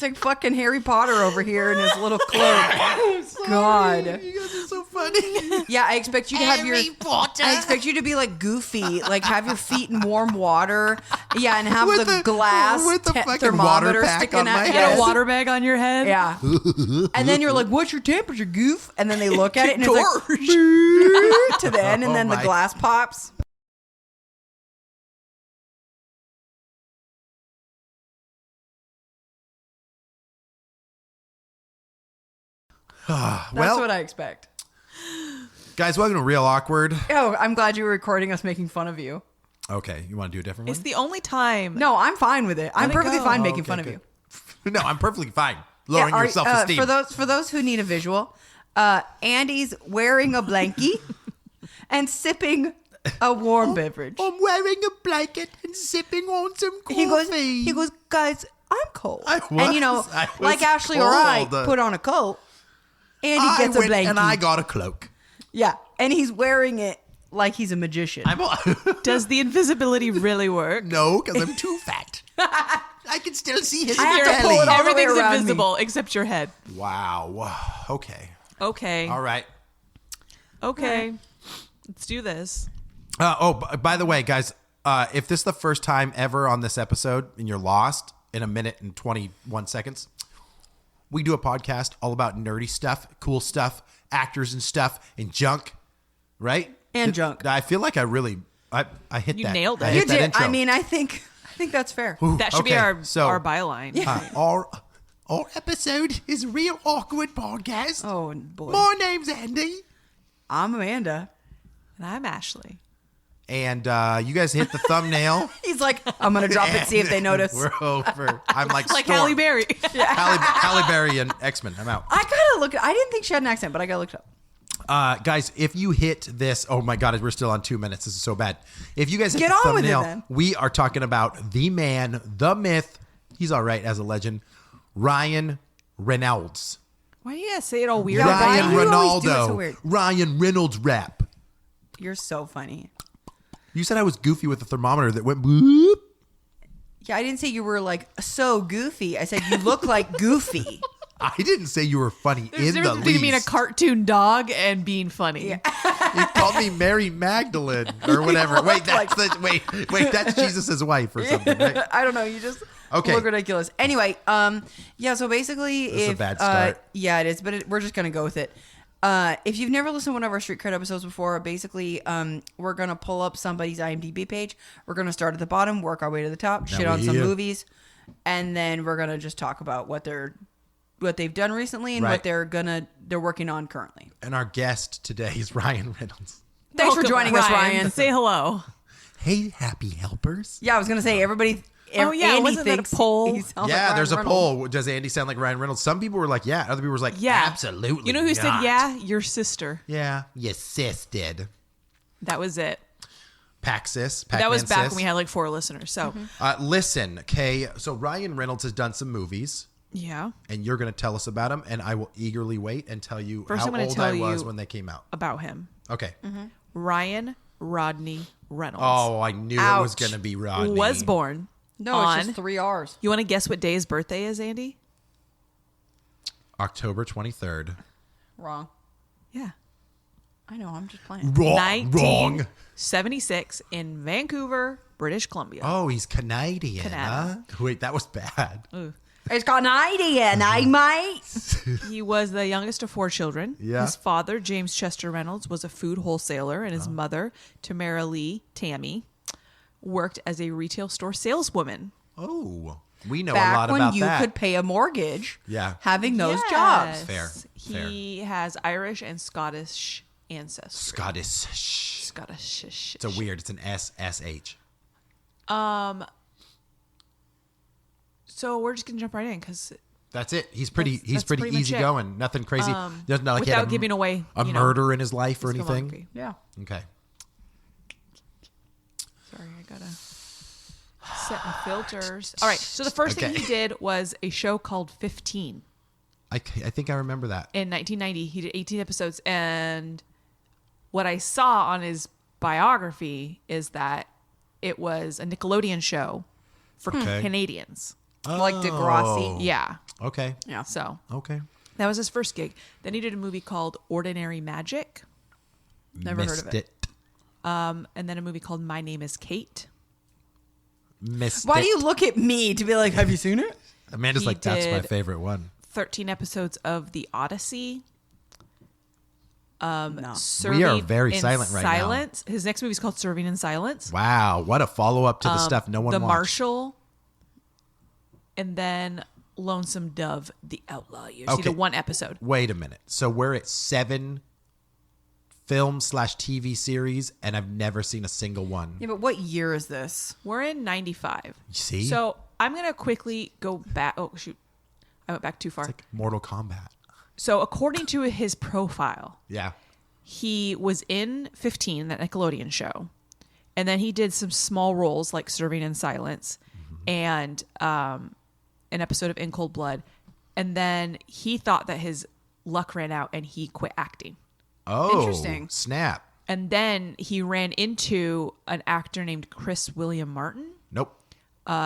It's like fucking Harry Potter over here in his little cloak. God. You guys are so funny. Yeah, I expect you to have I expect you to be like Goofy, like have your feet in warm water. Yeah, and have the glass with the fucking thermometer water pack sticking on my out. head. Get a water bag on your head. Yeah. And then you're like, what's your temperature, Goof? And then they look at it and it's like to the end, and then the glass pops. That's what I expect. Guys, welcome to Real Awkward. Oh, I'm glad you were recording us making fun of you. Okay, you want to do a different one? It's the only time. No, I'm fine with it. I'm it perfectly go. fine making Okay, fun of good. you. No, I'm perfectly fine. Lowering your self-esteem. For those who need a visual, Andy's wearing a blankie and sipping a warm beverage. I'm wearing a blanket and sipping on some coffee. He goes, guys, I'm cold. I And you know, was like Ashley or I cold. put on a coat. Andy gets I a blankie. and I got a cloak. Yeah, and he's wearing it like he's a magician. Does the invisibility really work? No, because I'm too fat. I can still see his I have to belly. pull it all the way Everything's around me. invisible except your head. Wow. Okay. Okay. All right. Okay. Let's do this. By the way, guys, if this is the first time ever on this episode and you're lost in a minute and 21 seconds, we do a podcast all about nerdy stuff, cool stuff, actors and stuff, and junk, right? And junk. I feel like I hit You that. nailed it. I You hit that did. intro. I mean, I think that's fair. Ooh, That should be okay, our so, byline. Our episode is Real Awkward Podcast. Oh boy. My name's Andy. I'm Amanda. And I'm Ashley. And you guys hit the thumbnail. He's like, I'm gonna drop it, see if they notice. We're over. I'm like Like Storm. Halle Berry. Halle Berry and X-Men. I'm out. I gotta look. I didn't think she had an accent, but I gotta look it up. Guys, if you hit this, oh my God, we're still on 2 minutes. This is so bad. If you guys hit Get the on with it, thumbnail, then. we are talking about the man, the myth. He's all right as a legend. Ryan Reynolds. Why do you gotta say it all weird? Yeah, why Ryan do you always do it Ronaldo. so weird? Ryan Reynolds rap. You're so funny. You said I was goofy with the thermometer that went boop. Yeah, I didn't say you were like so goofy. I said you look like Goofy. I didn't say you were funny There's a in the difference between being a least. cartoon dog and being funny. You called me Mary Magdalene or whatever. Wait, that's Jesus' wife or something, right? I don't know. You just look ridiculous. Anyway, yeah. So basically, This is a bad start. Yeah, it is. But we're just gonna go with it. If you've never listened to one of our Street Cred episodes before, basically, we're gonna pull up somebody's IMDb page. We're gonna start at the bottom, work our way to the top, shit on some movies, and then we're gonna just talk about what they've done recently and what they're working on currently. And our guest today is Ryan Reynolds. Thanks for Welcome, joining us, Ryan. Say hello. Hey, happy helpers. Yeah, I was gonna say everybody. Oh, yeah, Andy wasn't that a thinks poll? he sounds Yeah, like there's a Ryan poll. Reynolds. Does Andy sound like Ryan Reynolds? Some people were like, yeah. Other people were like, Yeah. absolutely. You know who said not. yeah? Your sister. Yeah, your sis did. That was it. Paxis. That was back sis. when we had like 4 listeners. So, Listen, okay. So Ryan Reynolds has done some movies, yeah. and you're going to tell us about them, and I will eagerly wait and tell you First, how I'm gonna old tell I was you- when they came out. About him. Okay. Ryan Rodney Reynolds. Oh, I knew it was Ouch. going to be Rodney. Was born. No, on, it's just 3 R's. You want to guess what day his birthday is, Andy? October 23rd. Wrong. Yeah. I know. I'm just playing. Wrong. 1976 in Vancouver, British Columbia. Oh, he's Canadian. Canada. Huh? Wait, that was bad. It's Canadian, eh, mate? He was the youngest of 4 children. Yeah. His father, James Chester Reynolds, was a food wholesaler, and his mother, Tamara Lee Tammy, worked as a retail store saleswoman. Oh, we know a Back lot when about you that. could pay a mortgage. Yeah. Having those Yes. jobs. Fair. He has Irish and Scottish ancestry. Scottish. Scottish. It's a weird. It's an SSH. So we're just gonna jump right in because That's it. He's pretty. That's He's pretty pretty much easy it. going. Nothing crazy. Doesn't like he had without giving away a murder in his life or his anything. filmography. Yeah. Okay. Sorry, I gotta set my filters. All right. So the first thing Okay. he did was a show called 15 I think I remember that. in 1990. He did 18 episodes, and what I saw on his biography is that it was a Nickelodeon show for Okay. Canadians. Like Degrassi. Yeah. Okay. Yeah. So Okay. that was his first gig. Then he did a movie called Ordinary Magic. Never heard of it. And then a movie called My Name is Kate. Missed Why it. do you look at me to be like, have you seen it? Amanda's He like, that's my did- favorite one. 13 episodes of The Odyssey. No. We are Serving very in silent right now. Silence. His next movie is called Serving in Silence. Wow. What a follow-up to the stuff no one The watched. Marshal. And then Lonesome Dove, The Outlaw Years. He Okay. did one episode. Wait a minute. So we're at 7 film/TV series, and I've never seen a single one. Yeah, but what year is this? We're in 95. You see? So I'm going to quickly go back. Oh, shoot. I went back too far. It's like Mortal Kombat. So according to his profile, Yeah. he was in 15, that Nickelodeon show. And then he did some small roles like Serving in Silence and an episode of In Cold Blood. And then he thought that his luck ran out and he quit acting. Oh, Interesting. Snap. And then he ran into an actor named Chris William Martin, Nope.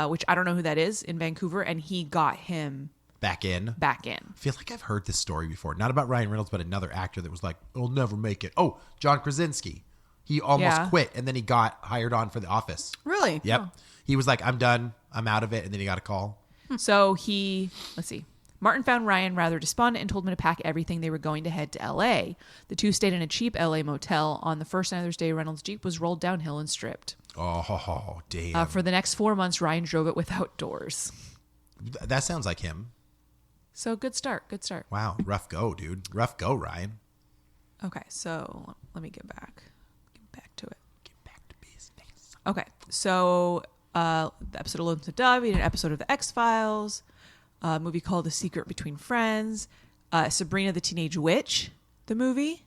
which I don't know who that is, in Vancouver. And he got him Back in. back in. I feel like I've heard this story before. Not about Ryan Reynolds, but another actor that was like, I'll never make it. Oh, John Krasinski. He almost Yeah. quit, and then he got hired on for The Office. Really? Yep. He was like, I'm done. I'm out of it. And then he got a call. So let's see. Martin found Ryan rather despondent and told him to pack everything. They were going to head to L.A. The two stayed in a cheap L.A. motel. On the first night of their stay, Reynolds' Jeep was rolled downhill and stripped. Oh, damn. For the next 4 months, Ryan drove it without doors. That sounds like him. So good start. Good start. Wow. Rough go, dude. Rough go, Ryan. Okay, so let me get back to it. Get back to business. Okay, so the episode of Lonesome Dove, we did an episode of The X-Files, a movie called The Secret Between Friends, Sabrina the Teenage Witch, the movie.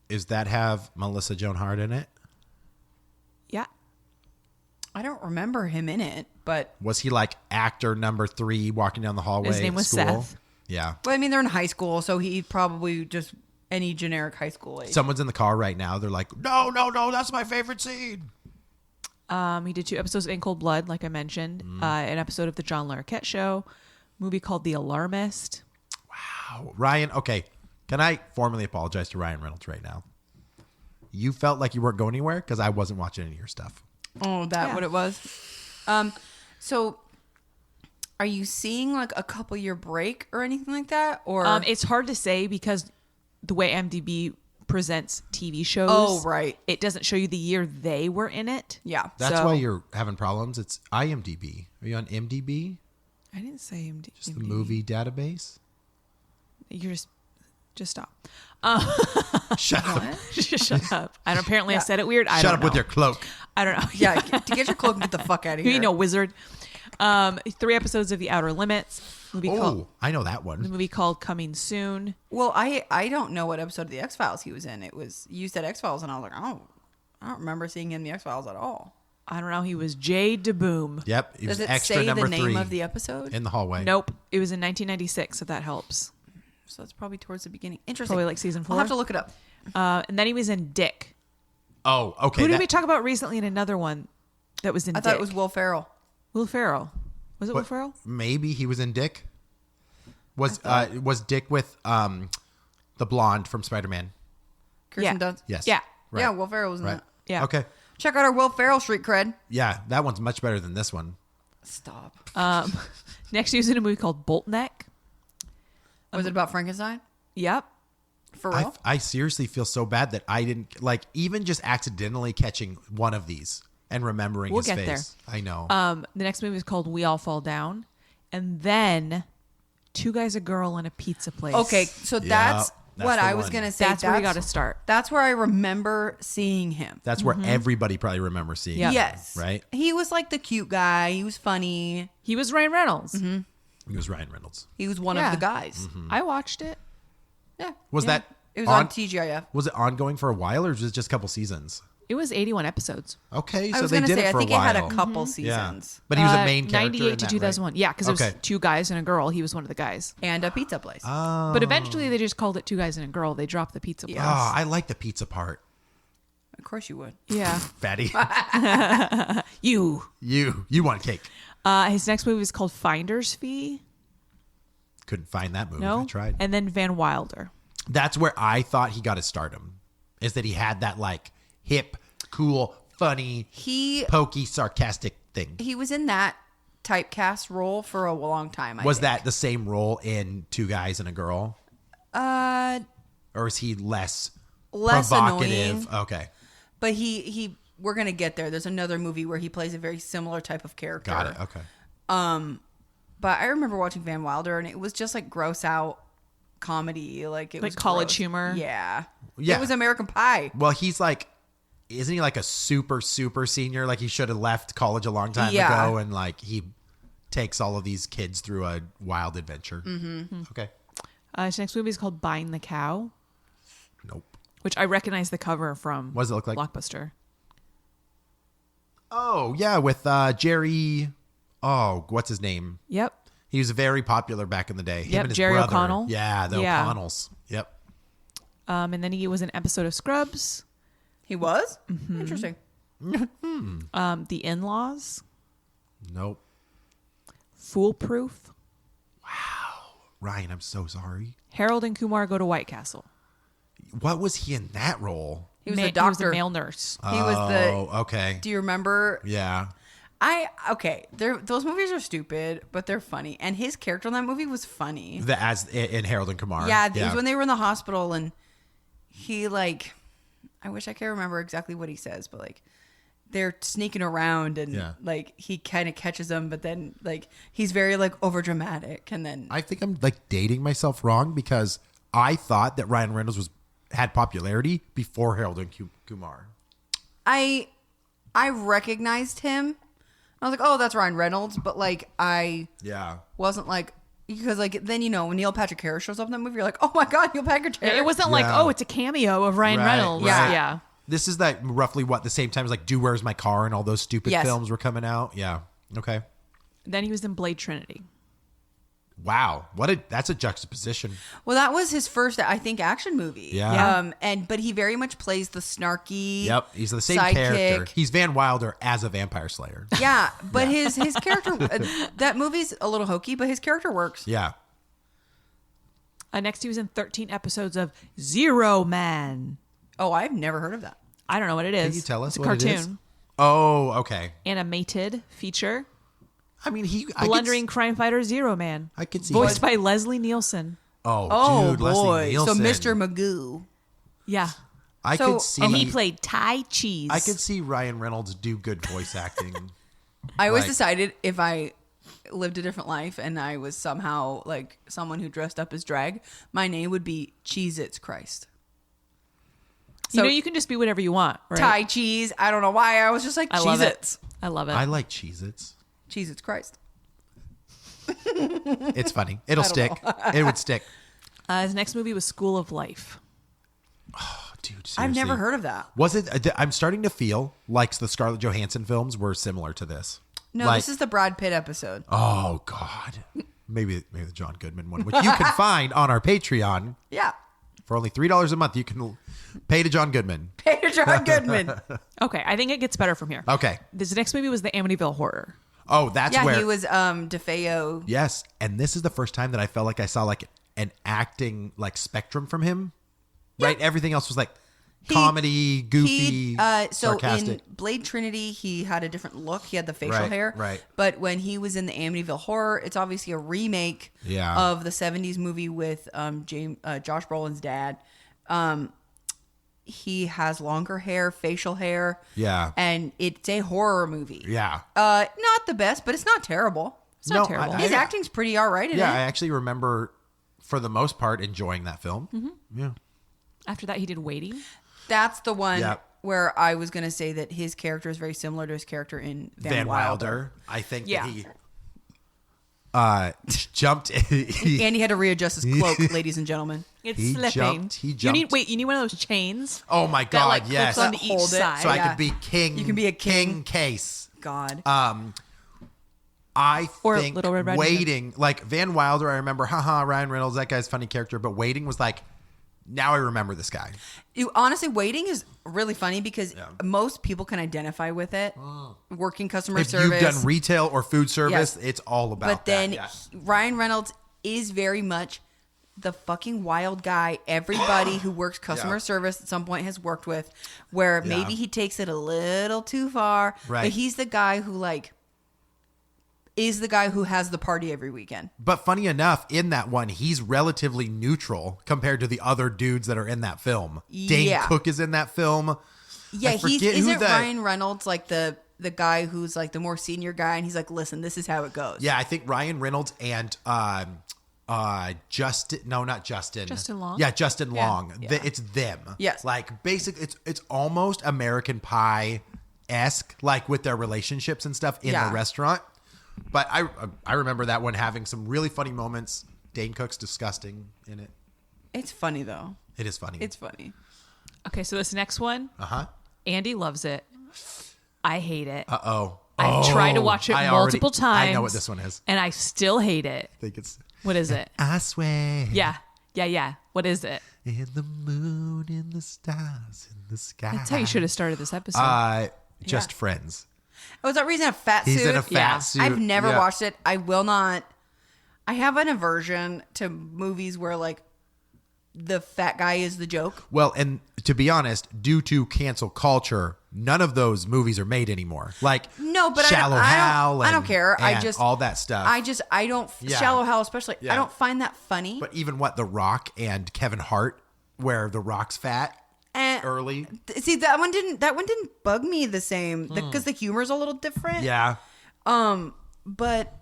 Does that have Melissa Joan Hart in it? Yeah. I don't remember him in it, but Was he like actor number 3 walking down the hallway? His name at was school? Seth. Yeah. I mean, they're in high school, so he probably just any generic high school age. Someone's in the car right now. They're like, no, that's my favorite scene. He did 2 episodes of In Cold Blood, like I mentioned, an episode of The John Larroquette Show, movie called The Alarmist. Wow. Ryan, okay. Can I formally apologize to Ryan Reynolds right now? You felt like you weren't going anywhere because I wasn't watching any of your stuff. Oh, that Yeah. what it was? So are you seeing like a couple year break or anything like that? Or It's hard to say because the way MDB presents TV shows. Oh, right. It doesn't show you the year they were in it. yeah. That's So- why you're having problems. It's IMDb. Are you on MDB? I didn't say MDB. Just the movie database? You're just stop. Shut up. Shut up. And apparently I said it weird. I Shut don't up know. with your cloak. I don't know. Yeah, to get your cloak and get the fuck out of here. You know, wizard. 3 episodes of The Outer Limits. Movie called Oh, I know that the one. movie called Coming Soon. Well, I don't know what episode of the X Files he was in. It was you said X Files, and I was like, I don't remember seeing him in the X Files at all. I don't know. He was Jay DeBoom. Yep. He was Does it extra say number the name 3 of the episode? in the hallway. Nope. It was in 1996, if that helps. So it's probably towards the beginning. Interesting. Probably like season 4. I'll have to look it up. And then he was in Dick. Oh, okay. Who did that- we talk about recently in another one that was in I Dick? thought it was Will Ferrell. Will Ferrell. Was it Will what- Ferrell? Maybe he was in Dick. Was Dick with the blonde from Spider-Man? Kirsten Yeah. Dunst. Yes. Yeah. Right. Yeah, Will Ferrell was in Right. that. Yeah. Okay. Check out our Will Ferrell street cred. Yeah, that one's much better than this one. Stop. Next, he was in a movie called Boltneck. Was it about Frankenstein? Yep. For real? I seriously feel so bad that I didn't like even just accidentally catching one of these and remembering We'll his get face. I know. The next movie is called We All Fall Down. And then 2 Guys, a Girl, and a Pizza Place. Okay, so that's what the I was one. going to say. That's where you got to start. That's where I remember seeing him. That's where everybody probably remembers seeing Yeah. him, Yes. right? He was like the cute guy. He was funny. He was Ryan Reynolds. He was Ryan Reynolds. He was one Yeah. of the guys. I watched it. Yeah. Was Yeah. that It was on TGIF. Was it ongoing for a while or was it just a couple seasons? It was 81 episodes. Okay, I so was they going to did say, it I for think a it while. had a couple Yeah. seasons. But he was a main character 98 in to that, 2001. right? Yeah, because it was Okay. 2 guys and a girl. He was one of the guys. And a pizza place. But eventually they just called it 2 Guys and a Girl. They dropped the Pizza Place. Yeah. Oh, I like the pizza part. Of course you would. Yeah. Fatty. You. you want cake. His next movie is called Finder's Fee. Couldn't find that movie. No. I tried. And then Van Wilder. That's where I thought he got his stardom. Is that he had that like hip, cool, funny, pokey, sarcastic thing. He was in that typecast role for a long time. I Was think. that the same role in Two Guys and a Girl? Or is he less provocative? annoying. Okay. But we're gonna get there. There's another movie where he plays a very similar type of character. Got it. Okay. But I remember watching Van Wilder, and it was just like gross out comedy, like it was college gross. humor. Yeah. Yeah. It was American Pie. Well, he's like, isn't he like a super senior? Like he should have left college a long time ago, and like he takes all of these kids through a wild adventure. Mm-hmm. Okay. His next movie is called Buying the Cow. Nope. Which I recognize the cover from. What does it look like? Blockbuster. Oh yeah, with Jerry. Oh, what's his name? Yep. He was very popular back in the day. Him Yep, and his Jerry brother. O'Connell. Yeah, the Yeah. O'Connells. Yep. And then he was an episode of Scrubs. He was? Mm-hmm. Interesting. The In-Laws. Nope. Foolproof. Ryan, I'm so sorry. Harold and Kumar Go to White Castle. What was he in that role? He was the He was doctor. the male nurse. He was the. Oh, okay. Do you remember? Yeah. Those movies are stupid, but they're funny. And his character in that movie was funny. As in Harold and Kumar. Yeah, it was when they were in the hospital, and he like, I wish I could remember exactly what he says, but like, they're sneaking around, and like he kind of catches them, but then like he's very like over dramatic, and then I think I'm like dating myself wrong because I thought that Ryan Reynolds had popularity before Harold and Kumar. I recognized him. I was like, oh, that's Ryan Reynolds, but like I wasn't like, because like then when Neil Patrick Harris shows up in that movie, you're like, oh my god, Neil Patrick Harris. It wasn't like, oh, it's a cameo of Ryan Reynolds. Right. Yeah. This is that roughly what the same time as like Do Where's My Car and all those stupid films were coming out. Yeah. Okay. Then he was in Blade Trinity. Wow. That's a juxtaposition. Well, that was his first, I think, action movie. Yeah. But he very much plays the snarky. Yep. He's the same sidekick. character. He's Van Wilder as a vampire slayer. Yeah, but his character, that movie's a little hokey, but his character works. Yeah. Next, he was in 13 episodes of Zero Man. Oh, I've never heard of that. I don't know what it is. Can you tell us it's a what cartoon. it is? Oh, okay. Animated feature. I mean, Blundering crime fighter Zero Man. I could see voiced by Leslie Nielsen. Oh, dude, boy. Leslie Nielsen. So Mr. Magoo. Yeah. I could see. And he played Tai Cheese. I could see Ryan Reynolds do good voice acting. I always decided if I lived a different life and I was somehow like someone who dressed up as drag, my name would be Cheez-Its Christ. So, you can just be whatever you want, right? Thai cheese. I don't know why. I was just like, Cheez-Its. I love it. I like Cheez-Its. Cheez-Its Christ. It's funny. It'll stick. It would stick. His next movie was School of Life. Oh, dude, seriously. I've never heard of that. Was it? I'm starting to feel like the Scarlett Johansson films were similar to this. No, this is the Brad Pitt episode. Oh God. Maybe the John Goodman one, which you can find on our Patreon. Yeah. For only $3 a month, you can pay to John Goodman. Pay to John Goodman. Okay, I think it gets better from here. Okay. This next movie was the Amityville Horror. Oh, that's where he was DeFeo. Yes, and this is the first time that I felt like I saw like an acting like spectrum from him. Right, everything else was like comedy, goofy, sarcastic. In Blade Trinity, he had a different look. He had the facial hair. Right. But when he was in the Amityville Horror, it's obviously a remake of the 70s movie with Josh Brolin's dad. He has longer hair, facial hair. Yeah. And it's a horror movie. Yeah. Not the best, but it's not terrible. It's not terrible. His acting's pretty all right in it. I actually remember, for the most part, enjoying that film. Mm-hmm. Yeah. After that, he did Waiting. That's the one where I was going to say that his character is very similar to his character in Van Wilder. I think Yeah. that he jumped. And he had to readjust his cloak, ladies and gentlemen. It's He slipping. jumped. You need one of those chains. Oh my That God! like Yes. clips onto each Hold it. side. So I Yeah. could be king. You can be a king. case. God. Or think Little Red Riding Hood. Waiting, like Van Wilder, I remember, Ryan Reynolds, that guy's a funny character, but Waiting was like, now I remember this guy. Honestly, Waiting is really funny because most people can identify with it. Working customer If service. you've done retail or food service, it's all about But then that. Ryan Reynolds is very much the fucking wild guy everybody who works customer Yeah. service at some point has worked with, where maybe he takes it a little too far, Right. but he's the guy who like is the guy who has the party every weekend. But funny enough, in that one, he's relatively neutral compared to the other dudes that are in that film. Dane Yeah. Cook is in that film. Yeah, I forget who isn't the- Ryan Reynolds like the guy who's like the more senior guy, and he's like, listen, this is how it goes. Yeah, I think Ryan Reynolds and Justin. No, not Justin. Justin Long? Yeah, Justin Yeah. Long. Yeah. It's them. Yes. Like basically, it's almost American Pie esque, like with their relationships and stuff in Yeah. the restaurant. But I remember that one having some really funny moments. Dane Cook's disgusting in it. It's funny though. It is funny. It's funny. Okay, so this next one, Uh-huh. Andy loves it. I hate it. Uh-oh. I've tried to watch it multiple times. I know what this one is. And I still hate it. I think it's What is it? I swear. Yeah. What is it? In the moon, in the stars, in the sky. That's how you should have started this episode. Just Yeah. Friends. Oh, is that reason a fat suit? He's in a fat Yeah. suit. I've never Yeah. watched it. I will not. I have an aversion to movies where like the fat guy is the joke. Well, and to be honest, due to cancel culture, none of those movies are made anymore. Like No, but Shallow Hal. I don't care. I and just all that stuff. I don't Yeah. Shallow Hal especially. Yeah. I don't find that funny. But even what The Rock and Kevin Hart, where The Rock's fat And early. see that one didn't bug me the same because the humor's a little different. Yeah. But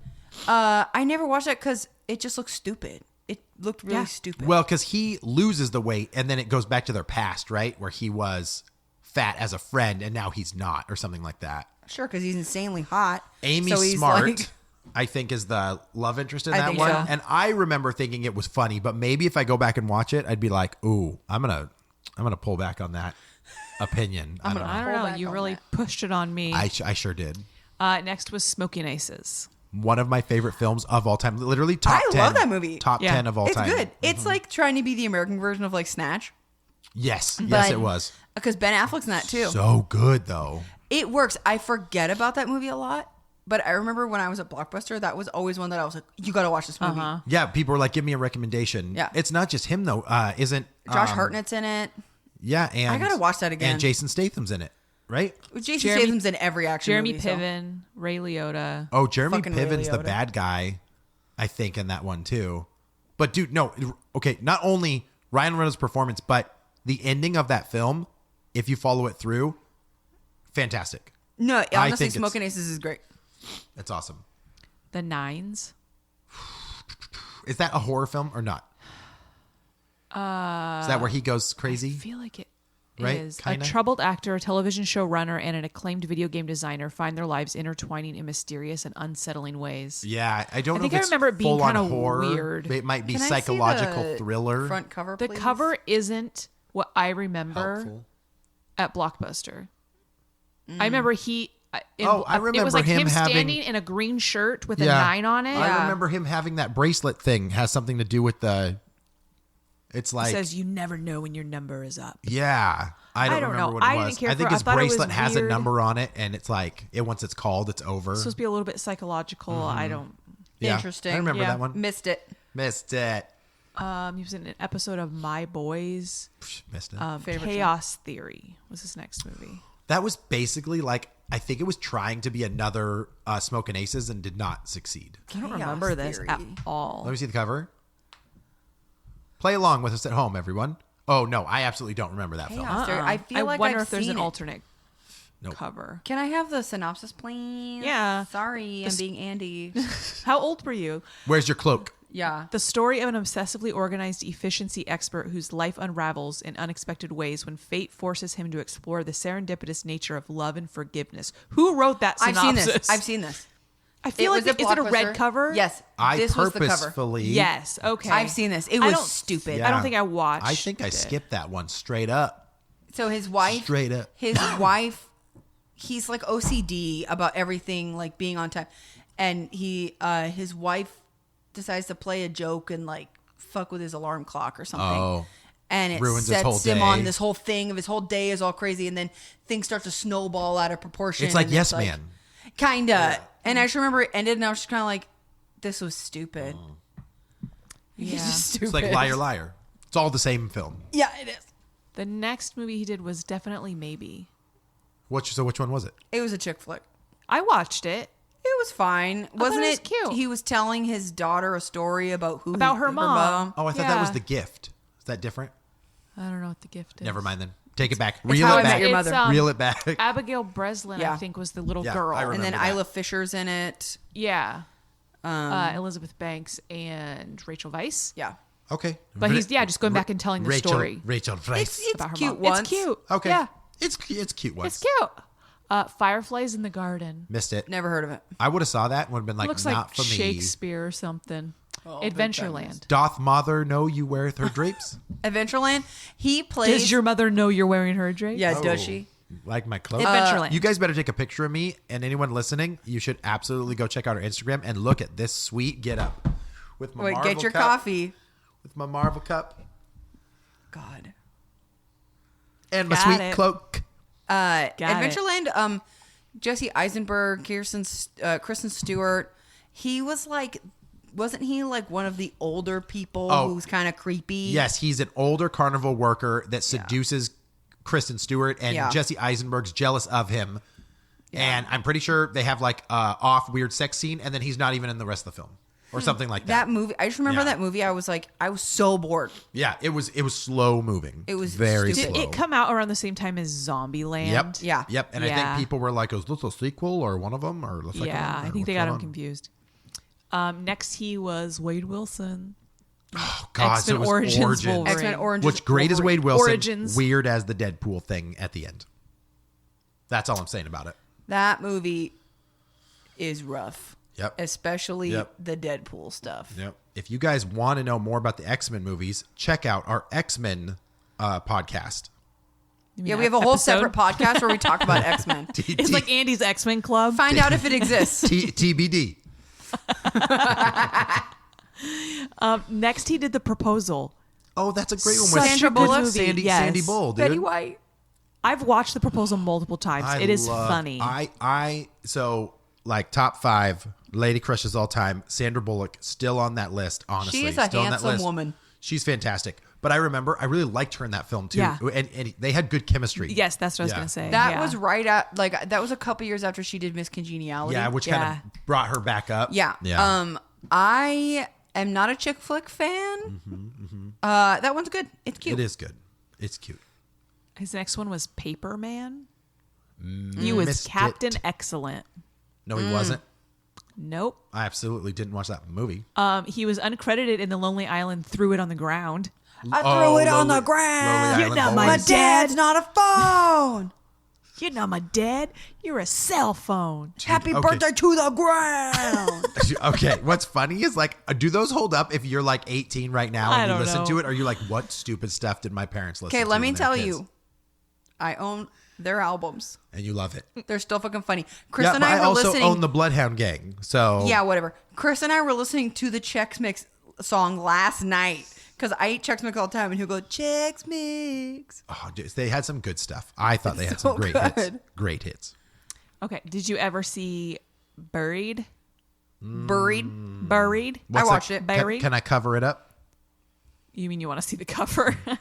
I never watched that because it just looked stupid. It looked really Yeah. stupid. Well, because he loses the weight, and then it goes back to their past, right, where he was fat as a friend, and now he's not, or something like that. Sure, because he's insanely hot. Amy So he's Smart, like- I think, is the love interest in I that think one. so. And I remember thinking it was funny, but maybe if I go back and watch it, I'd be like, "Ooh, I'm gonna pull back on that opinion." I don't I know. don't Pull know. back You on really that. pushed it on me. I sure did. Next was Smoking Aces. One of my favorite films of all time. Literally top I 10. love that movie. Top Yeah. 10 of all It's time. good. It's like trying to be the American version of like Snatch. Yes. Yes, But- it was. Because Ben Affleck's in that too. So good, though. It works. I forget about that movie a lot, but I remember when I was at Blockbuster, that was always one that I was like, "You got to watch this movie." Yeah, people were like, "Give me a recommendation." Yeah. It's not just him, though. Isn't Josh Hartnett's in it. Yeah, and I gotta watch that again. And Jason Statham's in it, right? Jason Jeremy- Statham's in every action Jeremy movie. so- Piven, Ray Liotta. Oh, Jeremy Fucking Ray Piven's the Liotta. bad guy, I think, in that one too. But dude, no, okay. Not only Ryan Reynolds' performance, but the ending of that film, if you follow it through, fantastic. No, I honestly, think Smoking Aces is great. It's awesome. The Nines. Is that a horror film or not? Is that where he goes crazy? I feel like it Right? is. Kinda? A troubled actor, a television showrunner, and an acclaimed video game designer find their lives intertwining in mysterious and unsettling ways. Yeah, I don't I know think if I it's remember it being full-on kinda horror. weird. It might be Can I see psychological the thriller. Front cover, The please? cover isn't what I remember Helpful. at Blockbuster. I remember he. I it was remember like him having- standing in a green shirt with a Yeah. 9 on it. I remember him having that bracelet thing. Has something to do with the. It's It like says you never know when your number is up. yeah. I don't don't remember know. what it I was. didn't care I think for it. his I thought it was bracelet has a weird. number on it, and it's like once it's called, it's over. It's supposed to be a little bit psychological. I don't. Yeah. Interesting. I remember Yeah. that one. Missed it. Missed it. He was in an episode of My Boys. Missed it. Favorite Chaos Theory was his next movie. That was basically like I think it was trying to be another Smoking Aces and did not succeed. I don't Chaos remember this Theory. at all. Let me see the cover. Play along with us at home, everyone. Oh no, I absolutely don't remember that film. Chaos Theory. I feel like wonder I've if there's seen an it. alternate Nope. cover. Can I have the synopsis, please? Yeah. Sorry, I'm being Andy. How old were you? Where's your cloak? Yeah. The story of an obsessively organized efficiency expert whose life unravels in unexpected ways when fate forces him to explore the serendipitous nature of love and forgiveness. Who wrote that I've synopsis? seen this. I've seen this. I feel like was at is it a red Blockbuster. cover? Yes. I this was the cover. purposefully. Yes. Okay. I've seen this. It I was don't- stupid. Yeah. I don't think I watched. I think I it. skipped that one straight up. So his wife, Straight up. his wife, he's like OCD about everything, like being on time, and his wife decides to play a joke and like fuck with his alarm clock or something. Oh. And it Ruins his whole sets him day. on this whole thing of his whole day is all crazy, and then things start to snowball out of proportion. It's like and Yes Man. Kinda. And I just remember it ended, and I was just kind of like, this was stupid. stupid. It's like Liar Liar. It's all the same film. Yeah, it is. The next movie he did was Definitely Maybe. So which one was it? It was a chick flick. I watched it. It was fine. Wasn't it was it cute. He was telling his daughter a story about Her mom. Oh, I thought that was Yeah. The Gift. Is that different? I don't know what The Gift is. Never mind then. Take it back. It's Reel How I it Met back. Your Mother. Reel it back. Abigail Breslin, Yeah. I think, was the little Yeah, girl. I And then remember that. Isla Fisher's in it. Yeah. Elizabeth Banks and Rachel Weisz. Yeah. Okay. But he's just going back and telling the story Rachel Weisz. It's about her cute mom. once. It's cute. Okay. Yeah. It's cute once. It's cute. Fireflies in the Garden. Missed it. Never heard of it. I would have saw that and would have been like, Looks not like for me. Shakespeare or something. Oh, big Adventureland. Doth mother know you weareth her drapes? Adventureland. He plays. Does your mother know you're wearing her dress? Yeah, Oh, does she? Like my clothes? Adventureland. You guys better take a picture of me, and anyone listening, you should absolutely go check out our Instagram and look at this sweet get up with my Wait, Marvel get your cup, coffee. with my Marvel cup God. and my Got sweet it. cloak. Got it. Adventureland. Jesse Eisenberg, Kristen Stewart. He was like, wasn't he like one of the older people Oh. who's kind of creepy? Yes, he's an older carnival worker that seduces Kristen Stewart, and Yeah. Jesse Eisenberg's jealous of him. And I'm pretty sure they have like off weird sex scene, and then he's not even in the rest of the film or something like that. That movie. I just remember Yeah. that movie. I was so bored. Yeah, it was slow moving. It was very stupid. slow. Did it come out around the same time as Zombieland? Yep. Yeah. Yep. And I Yeah. think people were like, "Is this a sequel or one of them or the second Yeah, one? I Or think they which got him one?" confused. Next, he was Wade Wilson. Oh, God, so X-Men it was Origins Origins. Wolverine. X-Men Origins. Which great as Wolverine. Wade Wilson, Origins. weird as the Deadpool thing at the end. That's all I'm saying about it. That movie is rough. Yep. Especially Yep. the Deadpool stuff. Yep. If you guys want to know more about the X-Men movies, check out our X-Men podcast. You mean Yeah, we have a whole episode? separate podcast where we talk about X-Men. It's like Andy's X-Men Club. Find out if it exists. TBD. Next, he did The Proposal. Oh, that's a great one. Such with Sandra Bullock? Sandy, Yes. Sandy Bull, dude. Betty White. I've watched The Proposal multiple times. It is funny. So like top 5 lady crushes all time. Sandra Bullock still on that list. Honestly, She is a still on that handsome list. woman. She's fantastic. But I remember I really liked her in that film too. Yeah. And they had good chemistry. Yes, that's what I was Yeah. going to say. That Yeah. was right at that was a couple years after she did Miss Congeniality. Yeah, which kind of brought her back up. Yeah. Yeah. I am not a chick flick fan. That one's good. It's cute. It is good. It's cute. His next one was Paper Man. He was Missed Captain it. Excellent. No, he wasn't. Nope. I absolutely didn't watch that movie. He was uncredited in The Lonely Island, threw it on the ground. I threw it on the Lonely ground. Island not my Boys. My dad's not a phone. You're not my dad. You're a cell phone. Happy okay. birthday to the ground. Okay, what's funny is like, do those hold up if you're like 18 right now I and you don't listen know. to it? Or are you like, what stupid stuff did my parents listen to? Okay, let me when they were tell kids? you. I own their albums. And you love it. They're still fucking funny. Chris Yeah, and but I I were also listening. own the Bloodhound Gang. So Yeah, whatever. Chris and I were listening to the Chex Mix song last night because I eat Chex Mix all the time, and he'll go Chex Mix. Oh, dude, they had some good stuff. I thought they had So some great hits. good. Great hits. Okay. Did you ever see Buried? Buried. Buried? I watched it. Buried? Can I cover it up? You mean you want to see the cover? You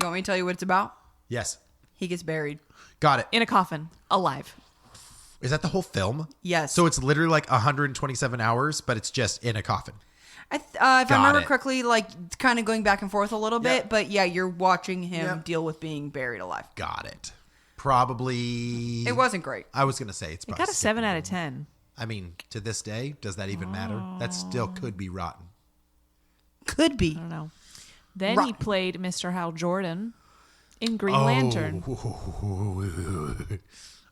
want me to tell you what it's about? Yes. He gets buried. Got it. In a coffin, alive. Is that the whole film? Yes. So it's literally like 127 hours, but it's just in a coffin. If I Got remember it. correctly, like kind of going back and forth a little bit, Yep. but yeah, you're watching him Yep. deal with being buried alive. Got it. Probably. It wasn't great. I was going to say it's It probably. got a 7 out of 10. I mean, to this day, does that even matter? That still could be rotten. Could be. I don't know. Then he Rotten. played Mr. Hal Jordan in Green Oh. Lantern.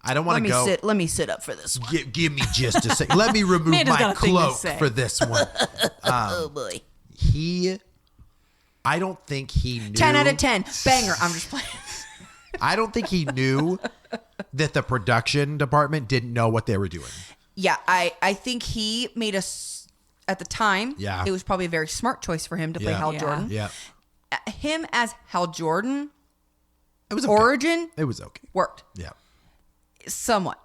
I don't want to go. Let me sit up for this one. Give me just a second. Let me remove Amanda's my got a thing to cloak say. for this one. Oh boy. I don't think he knew. 10 out of 10. Banger. I'm just playing. I don't think he knew that the production department didn't know what they were doing. Yeah, I think he made us at the time. Yeah. It was probably a very smart choice for him to play Yeah. Hal Yeah. Jordan. Yeah. Him as Hal Jordan, It was okay. origin It was okay. worked Yeah. somewhat.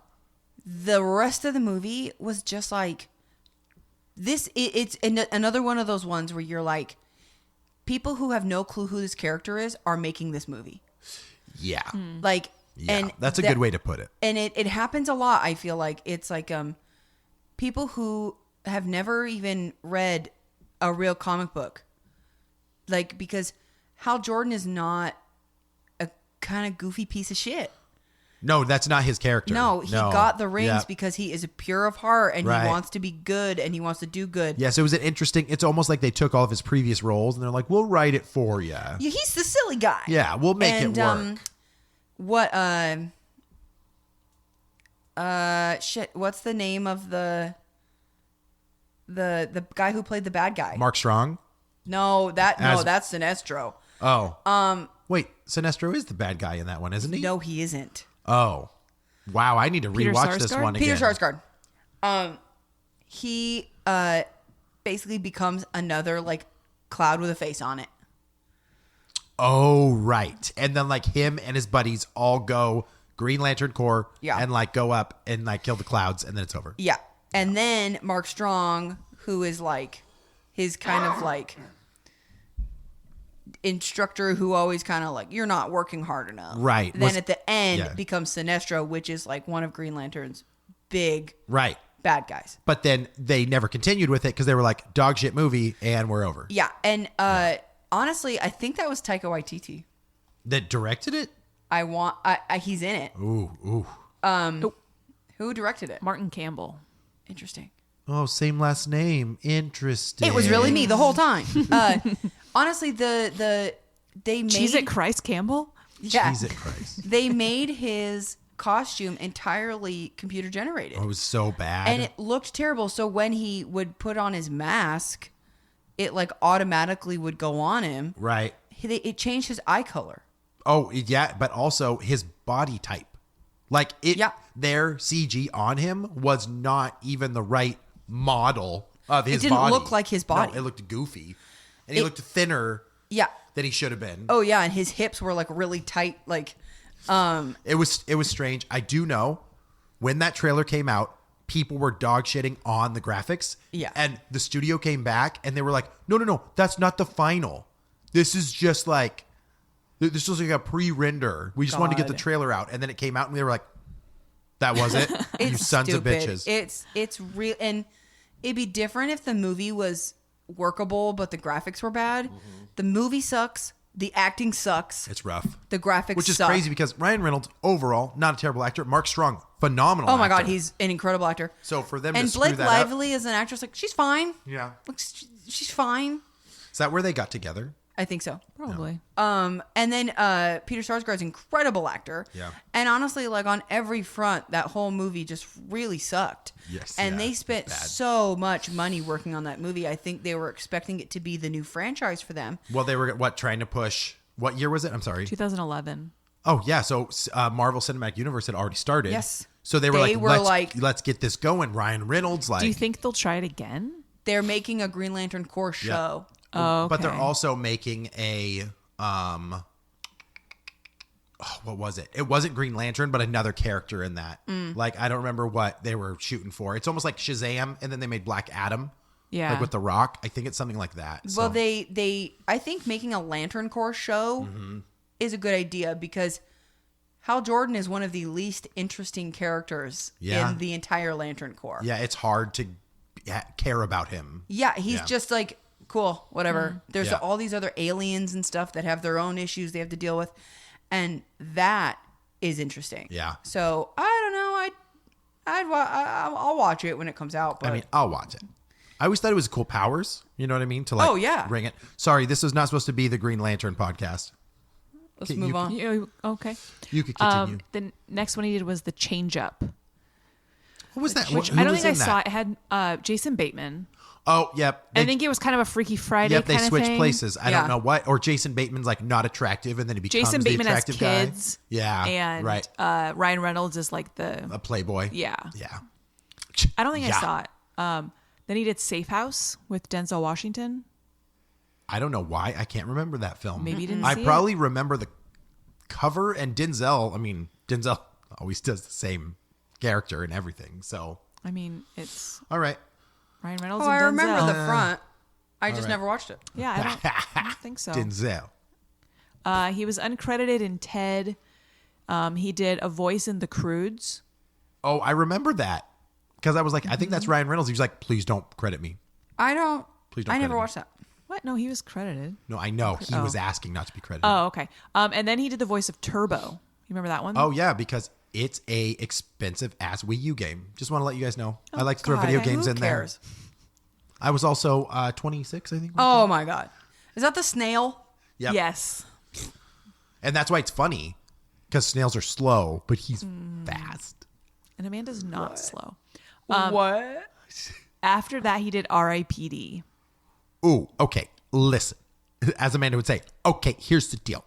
The rest of the movie was just like this. It's another one of those ones where you're like, people who have no clue who this character is are making this movie. Yeah. Like, Yeah. and That's a good way to put it. And it happens a lot. I feel like it's like people who have never even read a real comic book, like, because Hal Jordan is not a kind of goofy piece of shit. No, that's not his character. No, he got the rings Yeah. because he is pure of heart and Right. he wants to be good and he wants to do good. Yes, it was an interesting. It's almost like they took all of his previous roles and they're like, "We'll write it for you." Yeah, he's the silly guy. Yeah, we'll make it work. What shit, what's the name of the guy who played the bad guy? Mark Strong. No, that's Sinestro. Oh. Wait, Sinestro is the bad guy in that one, isn't he? No, he isn't. Oh. Wow, I need to Peter rewatch this Sarsgaard? one again. Peter Sarsgaard. He basically becomes another like cloud with a face on it. Oh, right. And then like him and his buddies all go Green Lantern Corps and like go up and like kill the clouds and then it's over. Yeah. And then Mark Strong, who is like his kind of like instructor who always kind of like, you're not working hard enough. Right. Then at the end Yeah. becomes Sinestro, which is like one of Green Lantern's big Right. bad guys. But then they never continued with it because they were like, dog shit movie and we're over. Yeah. And honestly, I think that was Taika Waititi. That directed it? He's in it. Ooh. Who directed it? Martin Campbell. Interesting. Oh, same last name. Interesting. It was really me the whole time. Honestly, they made Jesus Christ Campbell? yeah, Jesus Christ. they made his costume entirely computer generated. Oh, it was so bad. And it looked terrible. So when he would put on his mask, it like automatically would go on him. Right. It changed his eye color. Oh, yeah, but also his body type. Like their CG on him was not even the right model of his body. It didn't look like his body. No, it looked goofy. And he looked thinner than he should have been. Oh yeah, and his hips were like really tight. Like, It was strange. I do know when that trailer came out, people were dog shitting on the graphics. Yeah. And the studio came back and they were like, no, that's not the final. This is just like, this was like a pre-render. We just wanted to get the God. trailer out. And then it came out and they were like, that was it? You sons stupid. of bitches. It's real, and it'd be different if the movie was workable, but the graphics were bad. Mm-hmm. The movie sucks. The acting sucks. It's rough. The graphics Which is suck. crazy because Ryan Reynolds, overall, not a terrible actor. Mark Strong, phenomenal Oh my actor. God, he's an incredible actor. So for them to And screw Blake that Lively as an actress, like she's fine. Yeah. Like, she's fine. Is that where they got together? I think so. Probably. And then Peter Sarsgaard's incredible actor. Yeah. And honestly, like on every front, that whole movie just really sucked. Yes, And yeah, they it's spent bad. so much money working on that movie. I think they were expecting it to be the new franchise for them. Well, they were, trying to push... What year was it? I'm sorry. 2011. Oh, yeah. So Marvel Cinematic Universe had already started. Yes. So they were They like, were let's get this going. Ryan Reynolds, like... Do you think they'll try it again? They're making a Green Lantern Corps show. Oh, okay. But they're also making a... what was it? It wasn't Green Lantern, but another character in that. Like, I don't remember what they were shooting for. It's almost like Shazam, and then they made Black Adam. Yeah. Like with The Rock. I think it's something like that. Well, So- they I think making a Lantern Corps show is a good idea because Hal Jordan is one of the least interesting characters Yeah. in the entire Lantern Corps. Yeah, it's hard to care about him. Yeah, he's Yeah. just like, cool, whatever. There's Yeah. all these other aliens and stuff that have their own issues they have to deal with. And that is interesting. Yeah. So, I don't know. I'll watch it when it comes out. But I mean, I'll watch it. I always thought it was cool powers. You know what I mean? To like, Oh, yeah. bring it. Sorry, this is not supposed to be the Green Lantern podcast. let's Okay, move you- on. Okay. You could continue. The next one he did was The Change Up, What was that? which Who I don't was think I in saw. that? It had Jason Bateman. Oh, yep. I think it was kind of a Freaky Friday Yep, they kind of switched thing. places. I Yeah. don't know what. Or Jason Bateman's like not attractive, and then he becomes Jason the Bateman has attractive kids. guy. Yeah, And right. Ryan Reynolds is like the... A playboy. Yeah. yeah. I don't think Yeah. I saw it. Then he did Safe House with Denzel Washington. I don't know why I can't remember that film. Maybe you didn't I see probably remember the cover and Denzel. I mean, Denzel always does the same character and everything. So, I mean, it's all right. Ryan Reynolds Oh, and I Denzel. remember the front. I just never watched it. Yeah, I don't think so. Denzel. He was uncredited in Ted. He did a voice in The Croods. Oh, I remember that. Because I was like, I think that's Ryan Reynolds. He was like, please don't credit me. I don't. Please don't I credit never me. watched that. What? No, he was credited. No, I know. He was asking not to be credited. Oh, okay. And then he did the voice of Turbo. You remember that one? Oh, yeah, because it's a expensive ass Wii U game. Just want to let you guys know. I like to throw God, video who games in cares? there. I was also 26, I think. Oh my God. Is that the snail? Yep. Yes. And that's why it's funny. Because snails are slow, but he's fast. And Amanda's not slow. What? After that, he did R.I.P.D. Ooh, okay. Listen. As Amanda would say, okay, here's the deal.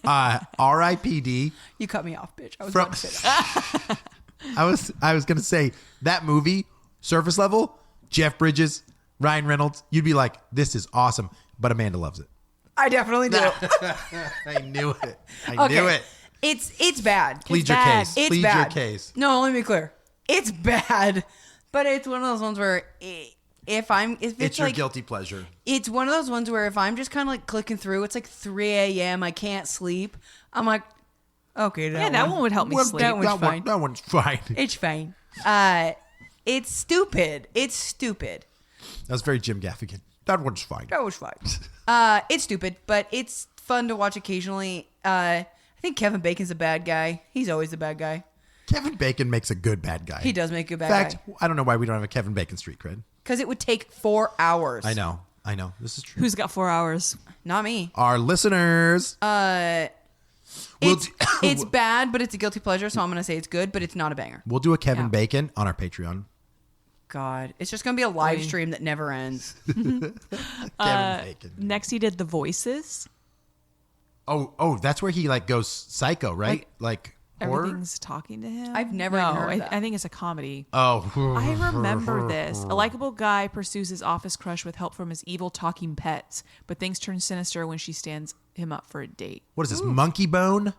R.I.P.D. You cut me off, bitch. I was From- about to say that. I was gonna say that movie, surface level, Jeff Bridges, Ryan Reynolds, you'd be like, this is awesome. But Amanda loves it. I definitely do. I knew it. I knew it. It's bad. Plead It's your bad. case. It's Plead bad. your case. No, let me be clear. It's bad, but it's one of those ones where if It's it's your like guilty pleasure. it's one of those ones where if I'm just kind of like clicking through, it's like 3 a.m. I can't sleep. I'm like, okay, that one would help me sleep. That one's fine. That one's fine. It's fine. It's stupid. It's stupid. That was very Jim Gaffigan. That one's fine. That was fine. It's stupid, but it's fun to watch occasionally. I think Kevin Bacon's a bad guy. He's always the bad guy. Kevin Bacon makes a good bad guy. He does make a good In bad fact, guy. I don't know why we don't have a Kevin Bacon street cred. Because it would take 4 hours. I know. This is true. Who's got 4 hours? Not me. Our listeners. It's bad, but it's a guilty pleasure, so I'm going to say it's good, but it's not a banger. We'll do a Kevin Yeah. Bacon on our Patreon. God. It's just going to be a live stream that never ends. Kevin Bacon. Next, he did The Voices. Oh, that's where he like goes psycho, right? Like horror. Everything's talking to him. I've never even heard of that. I think it's a comedy. Oh, I remember this. A likable guy pursues his office crush with help from his evil talking pets, but things turn sinister when she stands him up for a date. what is this? Monkey Bone?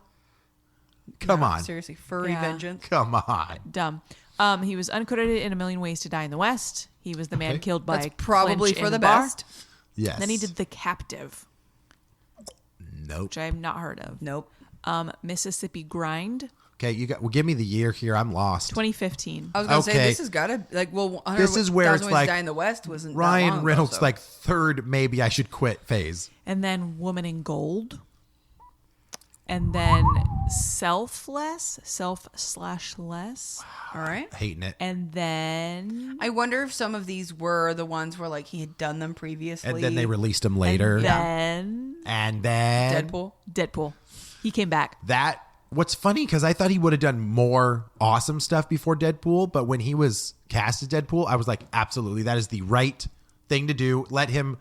Come on, Seriously. Furry Yeah. vengeance. come on. Dumb. He was uncredited in A Million Ways to Die in the West. He was the man Okay. killed by That's probably Clinch for in the bar. best. Yes. Then he did The Captive, Nope. which I have not heard of. Nope. Mississippi Grind, Okay, well, give me the year here. I'm lost. 2015. I was going to say, Okay. this has got to, like, well, This is where it's Ways to like Die in the West wasn't that long Ryan ago, Reynolds, so. like third, maybe I should quit phase. And then Woman in Gold. And then Self/Less. All right. Hating it. And then I wonder if some of these were the ones where, like, he had done them previously. And then they released him later. And then Deadpool. Deadpool. He came back. What's funny, because I thought he would have done more awesome stuff before Deadpool, but when he was cast as Deadpool, I was like, absolutely, that is the right thing to do. Let him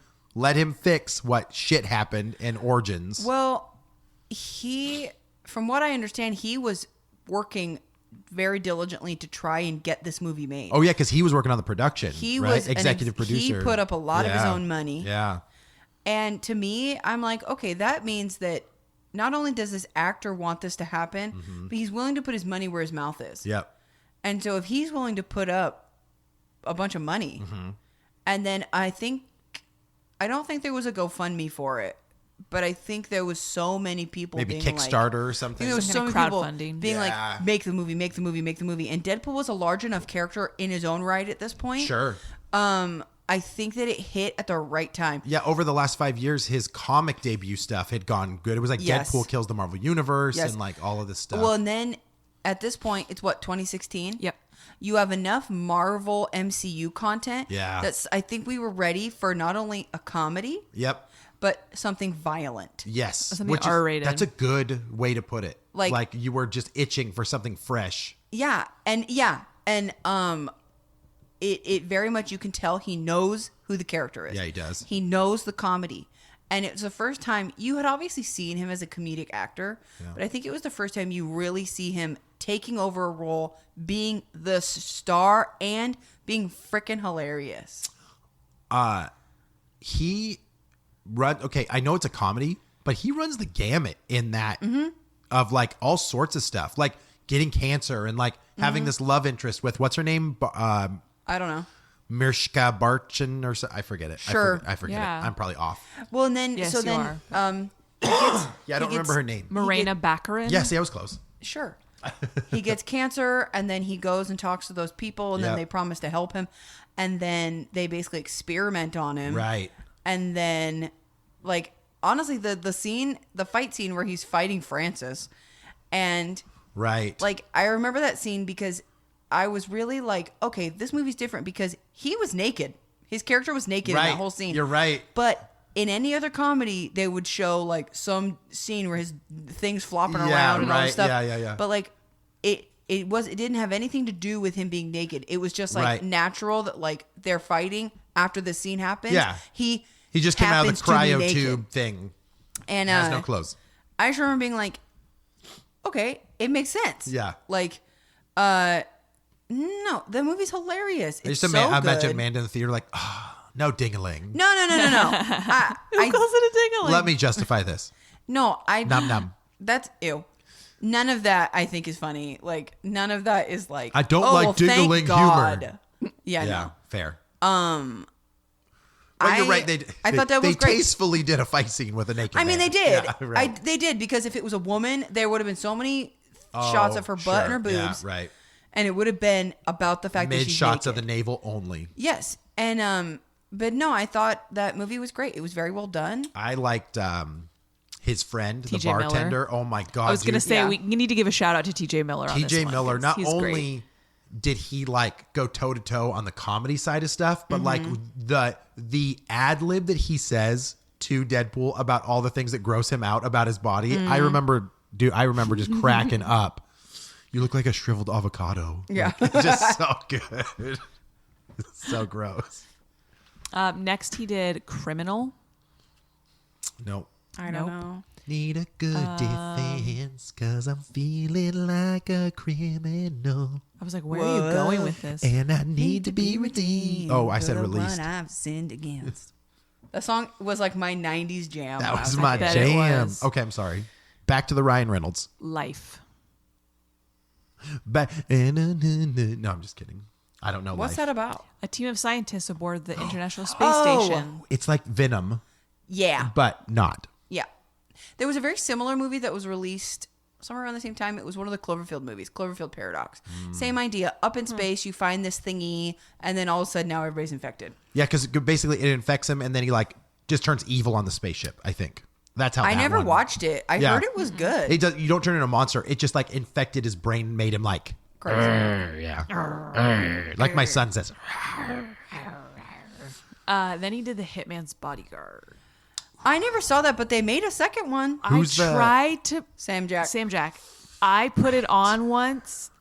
fix what shit happened in Origins. Well, from what I understand, he was working very diligently to try and get this movie made. Oh yeah, because he was working on the production. He right? was an executive producer. He put up a lot of his Yeah. own money. Yeah. And to me, I'm like, okay, that means that not only does this actor want this to happen, but he's willing to put his money where his mouth is. Yep. And so if he's willing to put up a bunch of money, and then I don't think there was a GoFundMe for it, but I think there was so many people Maybe being Kickstarter or I something. think there was Some so many kind of people crowdfunding. being Yeah. like, make the movie, make the movie, make the movie. And Deadpool was a large enough character in his own right at this point. Sure. I think that it hit at the right time. Yeah, over the last 5 years, his comic debut stuff had gone good. It was like Yes. Deadpool kills the Marvel Universe Yes. and like all of this stuff. Well, and then at this point, it's what, 2016? Yep. You have enough Marvel MCU content. Yeah. I think we were ready for not only a comedy, Yep. but something violent. Yes. Something R-rated. That's a good way to put it. Like you were just itching for something fresh. Yeah, and it very much, you can tell he knows who the character is. Yeah, he does. He knows the comedy. And it was the first time you had obviously seen him as a comedic actor, but I think it was the first time you really see him taking over a role, being the star and being freaking hilarious. He okay, I know it's a comedy, but he runs the gamut in that of like all sorts of stuff, like getting cancer and like having this love interest with what's her name? I don't know. Mirshka Barchin or so. I forget it. Sure. I forget Yeah. it. I'm probably off. Well, and then Yes, so you then are. Yeah, I don't remember her name. Morena Baccarin. Yeah, see, I was close. Sure. He gets cancer, and then he goes and talks to those people, and then Yep. they promise to help him, and then they basically experiment on him. Right. And then, like, honestly, the fight scene where he's fighting Francis, and Right. like I remember that scene because I was really like, okay, this movie's different because he was naked. His character was naked in Right. that whole scene. You're right. But in any other comedy, they would show like some scene where his things flopping Yeah, around and all this right. stuff. Yeah. But like it didn't have anything to do with him being naked. It was just like Right. natural that like they're fighting after this scene happens. Yeah. He He just came out of happens the to be cryo naked. tube thing. And Has no clothes. I just remember being like, okay, it makes sense. Yeah. Like, no, the movie's hilarious. I It's just so imagine good. Amanda in the theater like, no ding-a-ling. No. Who calls it a dingling? Let me justify this. No, Nom nom. That's ew. None of that I think is funny. Like none of that is like I don't oh, like well, thank dingling God. humor. Yeah, Yeah, no. fair. But you're right. I thought that was they great. tastefully did a fight scene with a naked I mean, man. they did. Yeah, right. They did because if it was a woman, there would have been so many shots of her butt and her Sure. boobs, Yeah, right. and it would have been about the fact that Mid she's shots of naked. the navel only. Yes, and but no, I thought that movie was great. It was very well done. I liked his friend, the TJ Miller. bartender. Oh my god! I was going to say Yeah. we need to give a shout out to TJ Miller. On this TJ one, Miller. 'cause Not he's only great. did he like go toe to toe on the comedy side of stuff, but like Mm-hmm. the ad lib that he says to Deadpool about all the things that gross him out about his body. Mm-hmm. I remember just cracking up. You look like a shriveled avocado. Yeah. Like, it's just so good. So gross. Next, he did Criminal. Nope. I Nope. don't know. Need a good defense because I'm feeling like a criminal. I was like, where are you going with this? And I need to be redeemed. Oh, I said For the released. one I've sinned against. That song was like my '90s jam. That when I was a my kid. bet it jam. was. Okay, I'm sorry. Back to the Ryan Reynolds. Life. No, I'm just kidding. I don't know. What's life. that about? A team of scientists aboard the International Space Oh. Station. It's like Venom, Yeah, but not. yeah. There was a very similar movie that was released somewhere around the same time. It was one of the Cloverfield movies, Cloverfield Paradox. Same idea. Up in space, you find this thingy, and then all of a sudden now everybody's infected. Yeah, because basically it infects him, and then he like just turns evil on the spaceship. I think that's how. I that never one- watched it. I Yeah. heard it was good. It does. You don't turn into a monster. It just like infected his brain, made him like Crazy. like my son says. Then he did The Hitman's Bodyguard. I never saw that, but they made a second one. Who's I the- tried to Sam Jack. Sam Jack. I put it on once.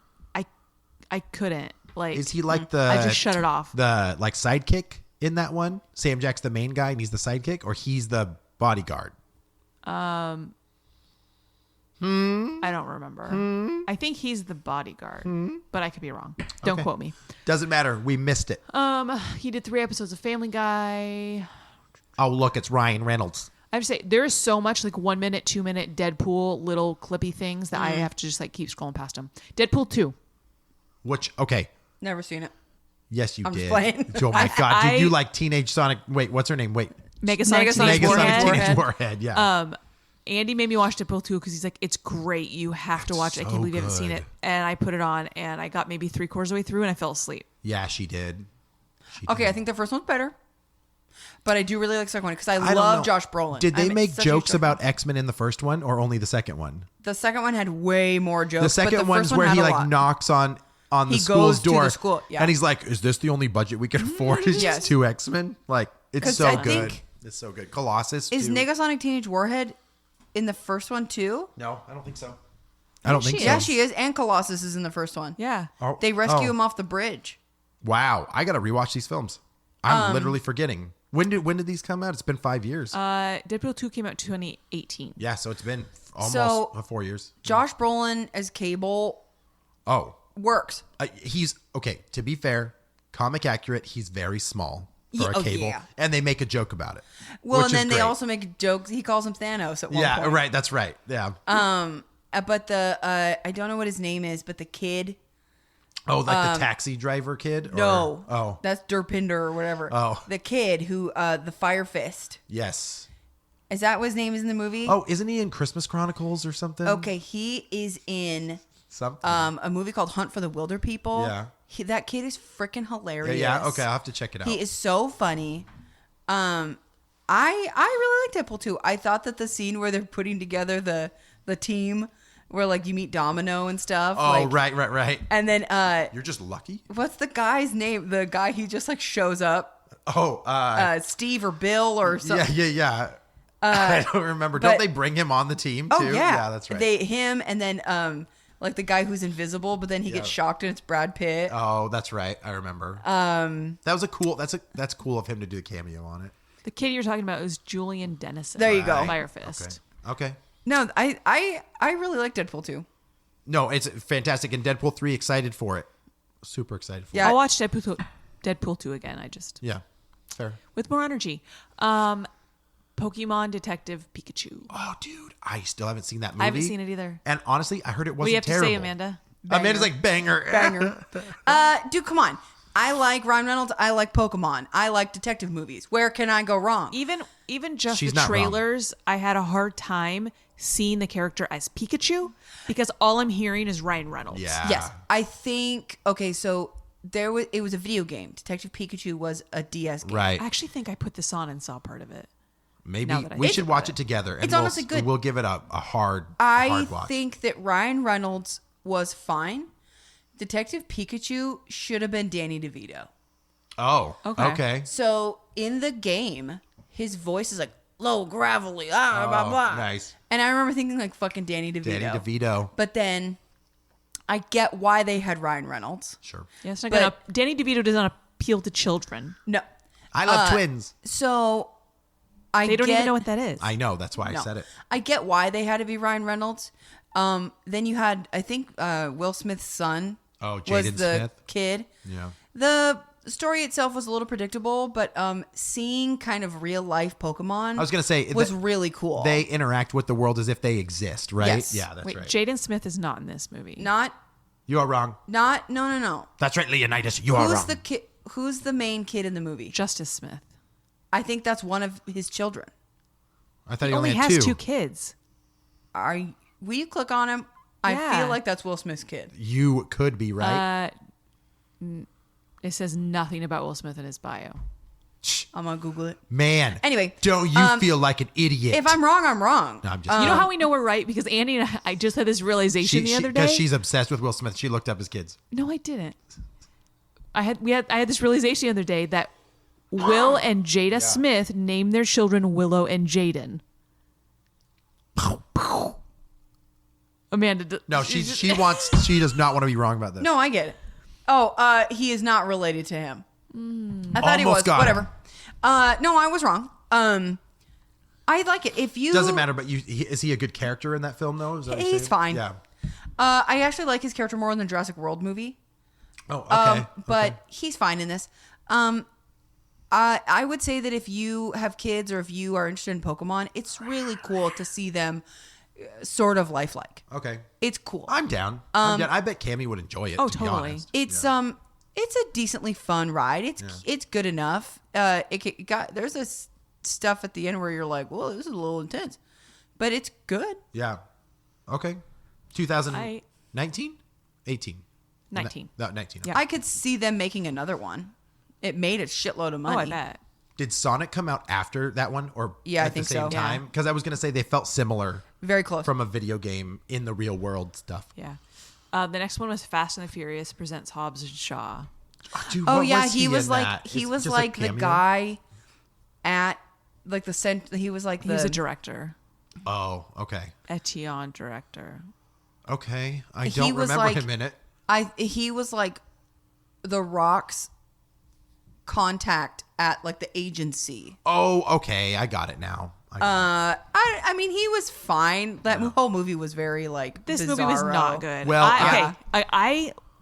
I couldn't. Like, Is he like the? I just shut it off. The like sidekick in that one. Sam Jack's the main guy, and he's the sidekick, or he's the bodyguard. I don't remember. I think he's the bodyguard, but I could be wrong. Don't Okay. quote me. Doesn't matter. We missed it. He did 3 episodes of Family Guy. Oh, look, it's Ryan Reynolds. I have to say, there is so much like 1 minute, 2 minute Deadpool little clippy things that I have to just like keep scrolling past them. Deadpool 2. Which okay, Never seen it. yes, you I'm just did. playing. Oh my god, did I- you like Teenage Sonic? Wait, what's her name? Wait, Megasonic Megasonic Teenage Megasonic Warhead. Teenage Warhead. Warhead. Yeah. Andy made me watch Deadpool 2 because he's like, it's great. You have to watch it. I so can't believe you haven't seen good. it. And I put it on and I got maybe 3/4 of the way through and I fell asleep. Yeah, she did. Okay, I think the first one's better. But I do really like the second one because I I don't love know. Josh Brolin. Did they I'm make such a jokes huge about fan. X-Men in the first one, or only the second one? The second one had way more jokes. The second but the one's first one where had he a like lot. knocks on the He school's goes to the door, school, yeah. and he's like, "Is this the only budget we can afford? Is Yes. just 2 X-Men? Like, it's 'Cause so I good. think- It's so good. Colossus Is too. Negasonic Teenage Warhead in the first one too? No, I don't think so. I don't think she so. Yeah, she is. And Colossus is in the first one. Yeah. Oh, They rescue oh. him off the bridge. Wow, I gotta rewatch these films. I'm literally forgetting. When did these come out? It's been 5 years. Deadpool 2 came out 2018. Yeah, so it's been almost So- 4 years. Josh Brolin as Cable Oh, works. he's okay. To be fair, comic accurate. He's very small for Yeah, a oh, Cable, yeah. and they make a joke about it. Well, which and then is they great. also make jokes. He calls him Thanos at one yeah, point. right. That's right. Yeah. But the I don't know what his name is, but the kid. Oh, like the taxi driver kid? No. Oh. That's Durpinder or whatever. Oh. The kid who, the Fire Fist. Yes. Is that what his name is in the movie? Oh, isn't he in Christmas Chronicles or something? Okay, he is in Something. a movie called Hunt for the Wilder People. Yeah. That kid is freaking hilarious. Yeah, okay, I'll have to check it out. He is so funny. I really like Deadpool 2. I thought that the scene where they're putting together the team where like you meet Domino and stuff. Oh, like, right. And then You're just lucky? what's the guy's name? The guy he just like shows up. Oh, Steve or Bill or something. yeah. I don't remember. Don't they bring him on the team too? Oh yeah, that's right. Him and then like the guy who's invisible, but then he gets shocked and it's Brad Pitt. Oh, that's right. I remember. That was that's cool of him to do a cameo on it. The kid you're talking about is Julian Dennison. There you go. Fire Fist. Okay. No, I really like Deadpool 2. No, it's fantastic. And Deadpool 3, excited for it. Super excited for it. Yeah. I'll watch Deadpool 2 again. Yeah. Fair. With more energy. Pokemon Detective Pikachu. Oh, dude. I still haven't seen that movie. I haven't seen it either. And honestly, I heard it wasn't We have terrible. to say, Amanda. Amanda's like, banger. Dude, come on. I like Ryan Reynolds. I like Pokemon. I like detective movies. Where can I go wrong? Even just She's the not wrong. trailers, I had a hard time seeing the character as Pikachu because all I'm hearing is Ryan Reynolds. Yeah. Yes, I think. Okay, so it was a video game. Detective Pikachu was a DS game. Right. I actually think I put this on and saw part of it. Maybe Now that I we think should about watch it. it together. And It's honestly good. We'll give it a hard I watch. think that Ryan Reynolds was fine. Detective Pikachu should have been Danny DeVito. Oh, Okay. okay. So in the game, his voice is like low, gravelly, blah, blah. Nice. And I remember thinking like fucking Danny DeVito. Danny DeVito. But then I get why they had Ryan Reynolds. Sure. Yeah, it's not But- gonna. Danny DeVito does not appeal to children. No. I love twins. So I They don't get, even know what that is. I know. That's why no. I said it. I get why they had to be Ryan Reynolds. Then you had, I think, Will Smith's son Oh, was Jaden the Smith. kid. Yeah. The story itself was a little predictable, but seeing kind of real life Pokemon I was going to say was really cool. They interact with the world as if they exist, right? Yes. Yeah, that's Wait, right. Jaden Smith is not in this movie. not You are wrong. no. That's right, Leonidas. You are Who's wrong. the kid? Who's the main kid in the movie? Justice Smith. I think that's one of his children. I thought He he only had has two kids. Will you click on him? I Yeah. feel like that's Will Smith's kid. You could be right. It says nothing about Will Smith in his bio. I'm gonna Google it. Man. Anyway, Don't you feel like an idiot? If I'm wrong, I'm wrong. No, I'm just You know how we know we're right? Because Andy and I just had this realization the other day. Because she's obsessed with Will Smith. She looked up his kids. No, I didn't. I had this realization the other day that Will and Jada Smith named their children Willow and Jaden. Amanda, No, she does not want to be wrong about this. No, I get it. Oh, he is not related to him. I thought he Almost was. got Whatever. him. No, I was wrong. I like it. If you Doesn't matter, but is he a good character in that film, though? Is that what you're He's saying? fine. Yeah. I actually like his character more in the Jurassic World movie. Oh, okay. But he's fine in this. I would say that if you have kids or if you are interested in Pokemon, it's really cool to see them sort of lifelike. Okay. It's cool. I'm down. I bet Cammy would enjoy it. Oh, to be totally. honest. It's a decently fun ride. It's good enough. There's this stuff at the end where you're like, well, this is a little intense, but it's good. Yeah. Okay. 2019? 18. 19. No, 19. Yeah. I could see them making another one. It made a shitload of money. Oh, I bet. Did Sonic come out after that one or Yeah, I at think the same so. time? Because I was going to say they felt similar Very close. from a video game in the real world stuff. Yeah. The next one was Fast and the Furious presents Hobbs and Shaw. Dude, Oh what yeah, was he was in like that? he Is it was just a like the cameo? guy at like the he was like He was the a director. Oh, okay. Etienne director. Okay. I He don't was remember like- him in it. he was like the Rock's contact at like the agency. Oh, okay. I got it now. I mean he was fine. That whole movie was very like This movie was bizarro. not good. Well,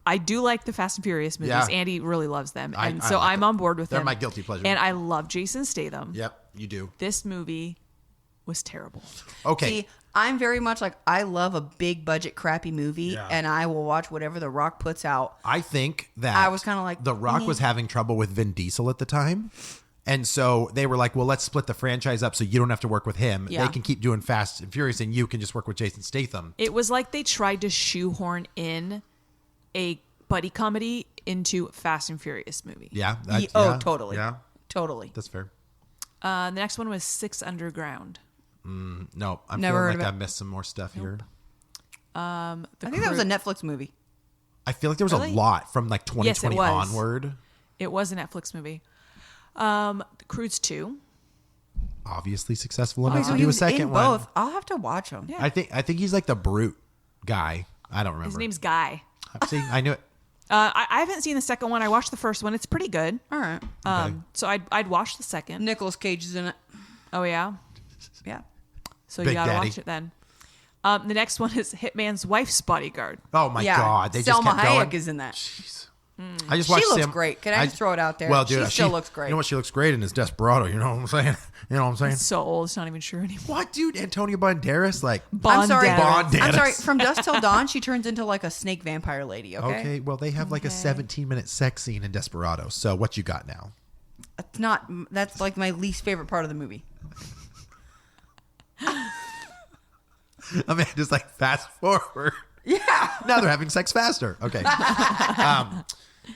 I do like the Fast and Furious movies. Yeah. Andy really loves them, I and so like I'm them. on board with They're them. my guilty pleasure. And I love Jason Statham. Yep, you do. This movie was terrible. Okay. See, I'm very much like, I love a big budget crappy movie, and I will watch whatever The Rock puts out. I think that I was kind of like, The Rock was having trouble with Vin Diesel at the time. And so they were like, well, let's split the franchise up so you don't have to work with him. Yeah. They can keep doing Fast and Furious and you can just work with Jason Statham. It was like they tried to shoehorn in a buddy comedy into Fast and Furious movie. Yeah. Totally. Yeah. Totally. That's fair. The next one was Six Underground. No, I'm Never heard feeling like of I missed some more stuff here. I think that was a Netflix movie. I feel like there was a lot from like 2020 was. onward. It was a Netflix movie. The Croods 2. Obviously successful enough so to he do a was second in one. both. I'll have to watch them. Yeah. I think he's like the brute guy. I don't remember. His name's Guy. See, I knew it. I haven't seen the second one. I watched the first one. It's pretty good. All right. So I'd watch the second. Nicolas Cage is in it. Oh, yeah? Yeah. So Big you gotta Daddy. watch it then. The next one is Hitman's Wife's Bodyguard. Oh my Yeah. God. They Selma just kept going. Hayek is in that. Jeez. I just watched She looks Sam- great. Can I just throw it out there? Well, dude, She still looks great. You know what she looks great in is Desperado. You know what I'm saying? You know what I'm saying? It's so old, it's not even true anymore. What, dude? Antonio Banderas? Like, I'm sorry. Banderas. I'm sorry. From Dusk Till Dawn, she turns into like a snake vampire lady. Okay. okay, well, they have like a 17-minute sex scene in Desperado. So what you got now? It's not. That's like my least favorite part of the movie. I mean, just like fast forward. Yeah. Now they're having sex faster. Okay.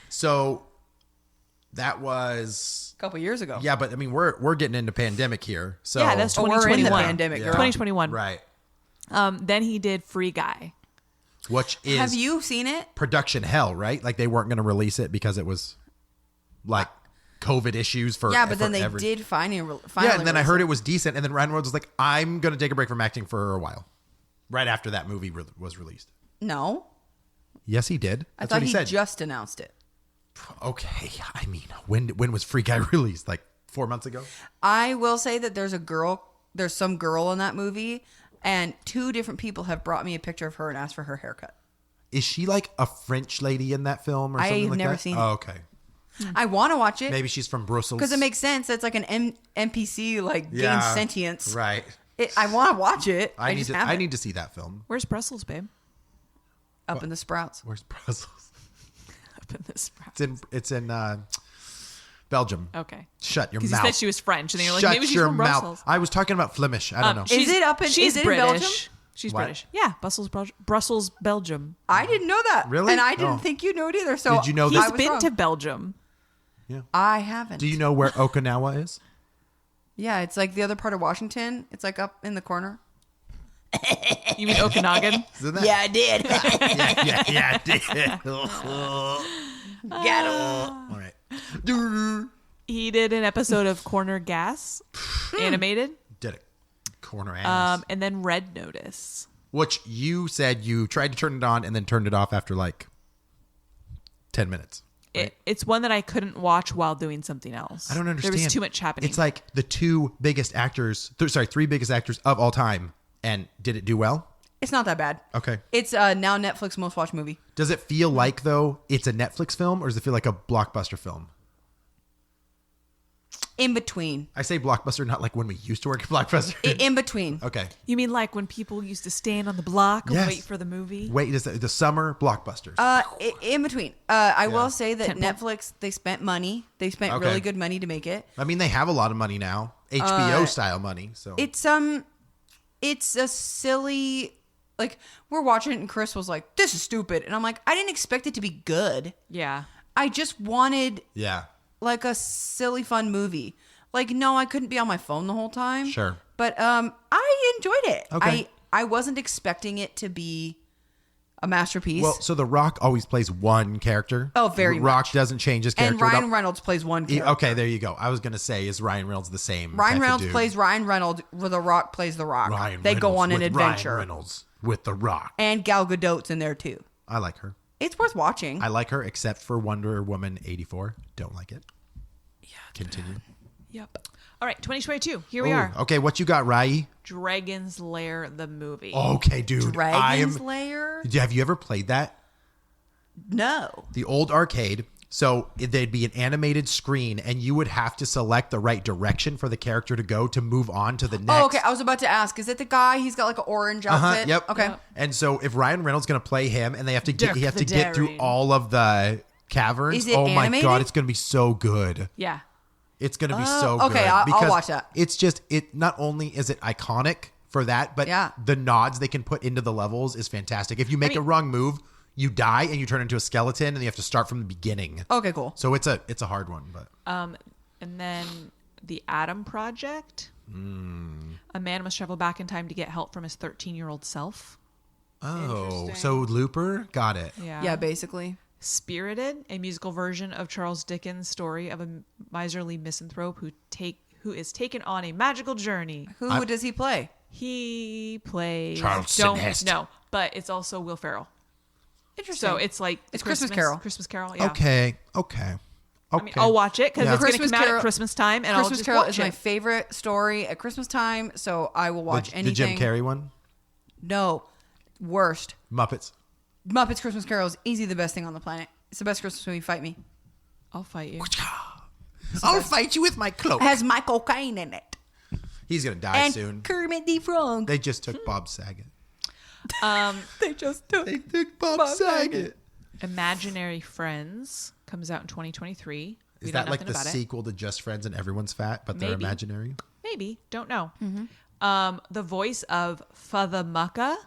So that was A couple years ago. yeah, but I mean we're getting into pandemic here. So Yeah, that's Oh, we're in the 2021. pandemic, girl. 2021. right. Then he did Free Guy. Which is Have you seen it? production hell, right? Like they weren't going to release it because it was like COVID issues for Yeah, but then they forever. did finally. Yeah, and then I heard it was decent, and then Ryan Reynolds was like, "I'm going to take a break from acting for a while." Right after that movie was released. No, Yes, he did. I That's thought what he he said. just announced it. Okay, I mean, when was Free Guy released? Like 4 months ago? I will say that there's some girl in that movie, and 2 different people have brought me a picture of her and asked for her haircut. Is she like a French lady in that film or something I've like never that? seen it. Oh, okay. I want to watch it Maybe she's from Brussels. because it makes sense. It's like an NPC like gains sentience. Right. I want to watch it. I I need to see that film. Where's Brussels, babe? up in the sprouts. Where's Brussels? Up in the sprouts. It's in Belgium. Okay. Shut your Because mouth. you said she was French, and then you're like, Shut maybe she's your from mouth. Brussels. I was talking about Flemish. I don't know. Is it up in- She's is it in British. Belgium? She's What? British. Yeah, Brussels, Belgium. I didn't know that. Really? And I didn't Oh. think you knew it either. So Did you know He's that? I was been wrong. to Belgium. I haven't. Do you know where Okinawa is? Yeah, it's like the other part of Washington. It's like up in the corner. You mean Okanagan? Isn't that? Yeah, I did. yeah, I did. Got him. All right. He did an episode of Corner Gas, animated, Did it. Corner ass. and then Red Notice. Which you said you tried to turn it on and then turned it off after like 10 minutes. It's one that I couldn't watch while doing something else. I don't understand. There was too much happening. It's like the 3 biggest actors of all time. And did it do well? It's not that bad. Okay. It's now Netflix most watched movie. Does it feel like, though, it's a Netflix film or does it feel like a blockbuster film? In between. I say blockbuster, not like when we used to work at Blockbuster. In between. Okay. You mean like when people used to stand on the block and Yes. wait for the movie? Wait, is the summer blockbusters? In between. I Yeah. will say that Tentpole. Netflix, they spent money. They spent Okay. really good money to make it. I mean, they have a lot of money now. HBO style money. So It's a silly, like, we're watching it and Chris was like, this is stupid. And I'm like, I didn't expect it to be good. Yeah. I just wanted yeah. like a silly fun movie. Like, no, I couldn't be on my phone the whole time. Sure. But I enjoyed it. Okay. I wasn't expecting it to be a masterpiece. Well, so The Rock always plays one character. Oh, very The Rock much. doesn't change his character. and at Ryan all. Reynolds plays one character. Okay, there you go. I was going to say, is Ryan Reynolds the same? Ryan type of Reynolds dude? plays Ryan Reynolds, where The Rock plays The Rock. Ryan they go Reynolds on an with adventure. Ryan Reynolds with The Rock. And Gal Gadot's in there too. I like her. It's worth watching. I like her, except for Wonder Woman 84. Don't like it. Yeah. Continue. Yep. All right, 2022. Here we Ooh, are. Okay, what you got, Rai? Dragon's Lair, the movie. Okay, dude. Dragon's Lair? Have you ever played that? No. The old arcade. So they'd be an animated screen, and you would have to select the right direction for the character to go to move on to the next. Oh, okay. I was about to ask, is it the guy? He's got like an orange outfit. Yep. Okay. Yep. And so if Ryan Reynolds going to play him, and they have to get, Dirk he have the to get through Daring. all of the caverns. Is it oh my animated? god, it's going to be so good. Yeah. It's going to be so good. okay, I'll because watch that. It's just it. Not only is it iconic for that, but Yeah. the nods they can put into the levels is fantastic. If you make a wrong move, you die and you turn into a skeleton, and you have to start from the beginning. Okay, cool. So it's a hard one, but And then the Adam Project. A man must travel back in time to get help from his 13-year-old self. so Looper got it. Yeah, basically. Spirited, a musical version of Charles Dickens' story of a miserly misanthrope who is taken on a magical journey. Who does he play? He plays Charlton Heston. No, but it's also Will Ferrell. Interesting. So it's like It's Christmas Carol. Christmas Carol. Yeah. Okay. I mean, I'll watch it because Yeah. it's going to Christmas come out Carol- at Christmas time, and Christmas I'll just Carol watch is my it. favorite story at Christmas time, so I will watch The anything. Jim Carrey one, No, worst. Muppets. Muppets Christmas Carol is easy the best thing on the planet. It's the best Christmas movie. Fight me. I'll fight you. I'll fight you with my cloak. It has Michael Caine in it. He's gonna die And soon. Kermit the Frog. They just took Bob Saget. They just took. They took Bob Saget. Imaginary Friends comes out in 2023. Is We know that like nothing the about it. sequel to Just Friends and Everyone's Fat, but they're Maybe. imaginary? Maybe. Don't know. The voice of Father Mucka.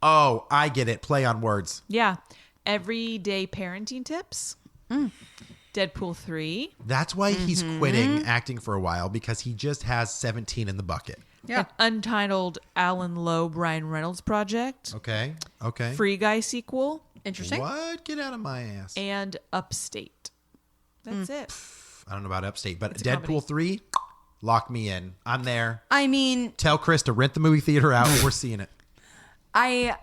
Oh, I get it. Play on words. Yeah. Everyday parenting tips. Deadpool 3. That's why he's Mm-hmm. quitting acting for a while, because he just has 17 in the bucket. Yeah. An untitled Alan Loeb Ryan Reynolds project. Okay. Okay. Free Guy sequel. Interesting. What? Get out of my ass. And Upstate. That's it. I don't know about Upstate, but It's a Deadpool comedy. 3, lock me in. I'm there. I mean, Tell Chris to rent the movie theater out. We're seeing it. I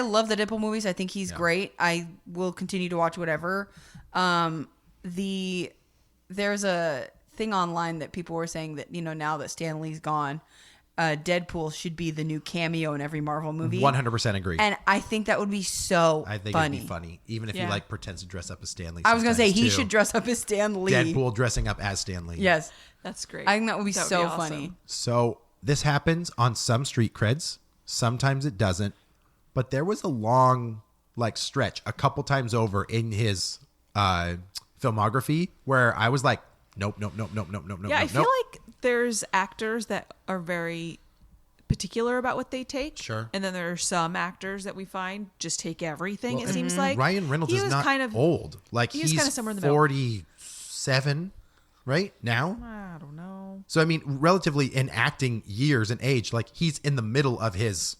love the Deadpool movies. I think he's great. I will continue to watch whatever. There's a thing online that people were saying that, now that Stan Lee's gone, Deadpool should be the new cameo in every Marvel movie. 100% agree. And I think that would be so I think funny. it'd be funny, even if he Yeah. pretends to dress up as Stan Lee. I was gonna say sometimes, he too. should dress up as Stan Lee. Deadpool dressing up as Stan Lee. Yes, That's great. I think that would be so awesome. funny. So this happens on some street creds. Sometimes it doesn't. But there was a long stretch a couple times over in his filmography where I was like, nope. Yeah, I feel like there's actors that are very particular about what they take. Sure. And then there are some actors that we find just take everything, it seems like. Ryan Reynolds He is was not kind of old. he was He's kinda somewhere in the middle. 47 right now. I don't know. So, I mean, relatively in acting years and age, he's in the middle of his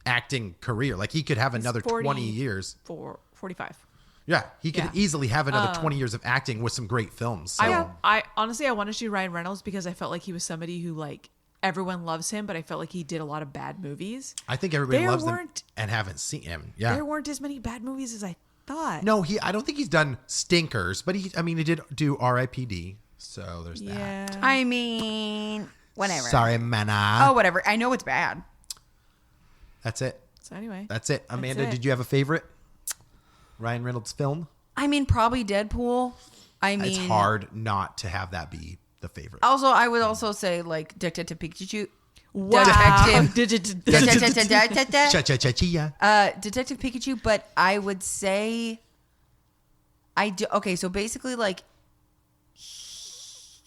acting career. He could have another 20 years. 45. Yeah, he could Yeah. easily have another 20 years of acting with some great films. So. I honestly, I wanted to do Ryan Reynolds because I felt like he was somebody who everyone loves him, but I felt like he did a lot of bad movies. I think everybody There loves them weren't- and haven't seen him. Yeah. There weren't as many bad movies as I thought. No, I don't think he's done stinkers, but he did do R.I.P.D. So there's that. Yeah. I mean, whatever. Sorry, mana. Oh, whatever. I know it's bad. That's it. So anyway. That's it. Amanda, it. did you have a favorite Ryan Reynolds film? I mean, probably Deadpool. It's hard not to have that be the favorite. Also, I would also say Detective Pikachu. Wow. Detective Cha-cha-cha-chia. Detective Pikachu, but I would say I do. Okay, so basically,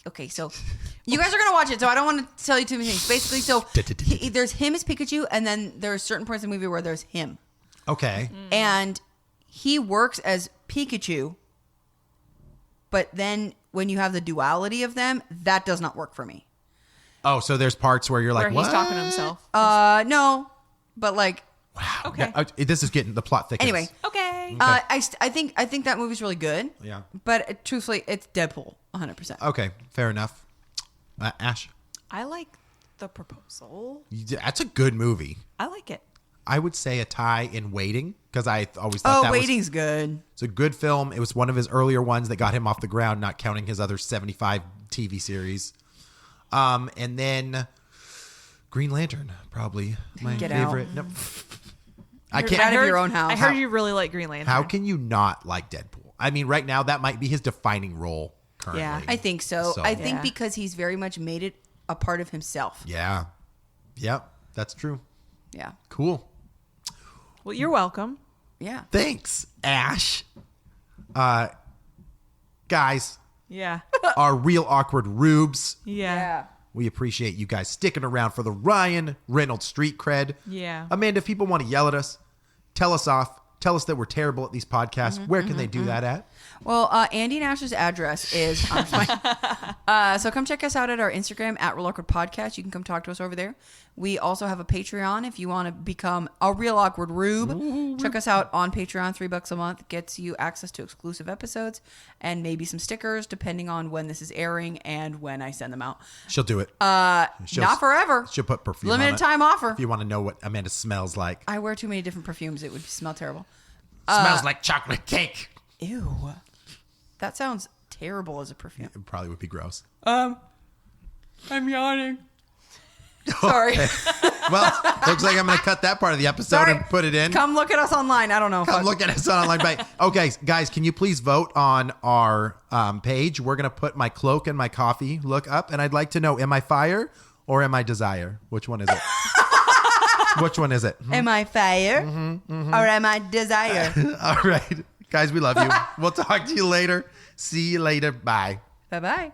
okay, so you guys are gonna watch it, so I don't want to tell you too many things. Basically, so there's him as Pikachu, and then there's certain points in the movie where there's him, Okay. and he works as Pikachu, but then when you have the duality of them, that does not work for me. Oh, so there's parts where you're like, Where what? he's talking to himself. No, but Wow. Okay. Yeah, this is getting the plot thickens. anyway. Okay. I think that movie's really good. Yeah. But truthfully, it's Deadpool, 100%. Okay, fair enough. Ash, I like The Proposal. that's a good movie. I like it. I would say a tie in Waiting, because I always thought that Waiting's good. it's a good film. It was one of his earlier ones that got him off the ground, not counting his other 75 TV series. And then Green Lantern, probably my Get out. favorite. No, I You're can't. out of your own house. I heard you really like Green Lantern. How can you not like Deadpool? I mean, right now that might be his defining role currently. Yeah. I think so. I think Yeah. because he's very much made it a part of himself. Yeah. Yep. That's true. Yeah. Cool. Well, you're welcome. Yeah. Thanks, Ash. Guys, Yeah. our real awkward rubes. Yeah. We appreciate you guys sticking around for the Ryan Reynolds street cred. Yeah. Amanda, if people want to yell at us, tell us off. Tell us that we're terrible at these podcasts. Where can they do that at? Well, Andy and Ash's address is so come check us out at our Instagram at Real Awkward Podcast. You can come talk to us over there. We also have a Patreon if you want to become a real awkward rube. Check us out on Patreon. $3 a month gets you access to exclusive episodes and maybe some stickers depending on when this is airing and when I send them out. She'll do it. Not forever. She'll put perfume Limited on it. time offer. If you want to know what Amanda smells like. I wear too many different perfumes. It would smell terrible. Smells like chocolate cake. Ew. That sounds terrible as a perfume. It probably would be gross. I'm yawning. Sorry. Well, looks like I'm going to cut that part of the episode Sorry. and put it in. Come look at us online. I don't know. Come look at us online. Okay, guys, can you please vote on our page? We're going to put my cloak and my coffee look up, and I'd like to know, am I fire or am I desire? Which one is it? Which one is it? Am I fire or am I desire? All right. Guys, we love you. We'll talk to you later. See you later. Bye. Bye-bye.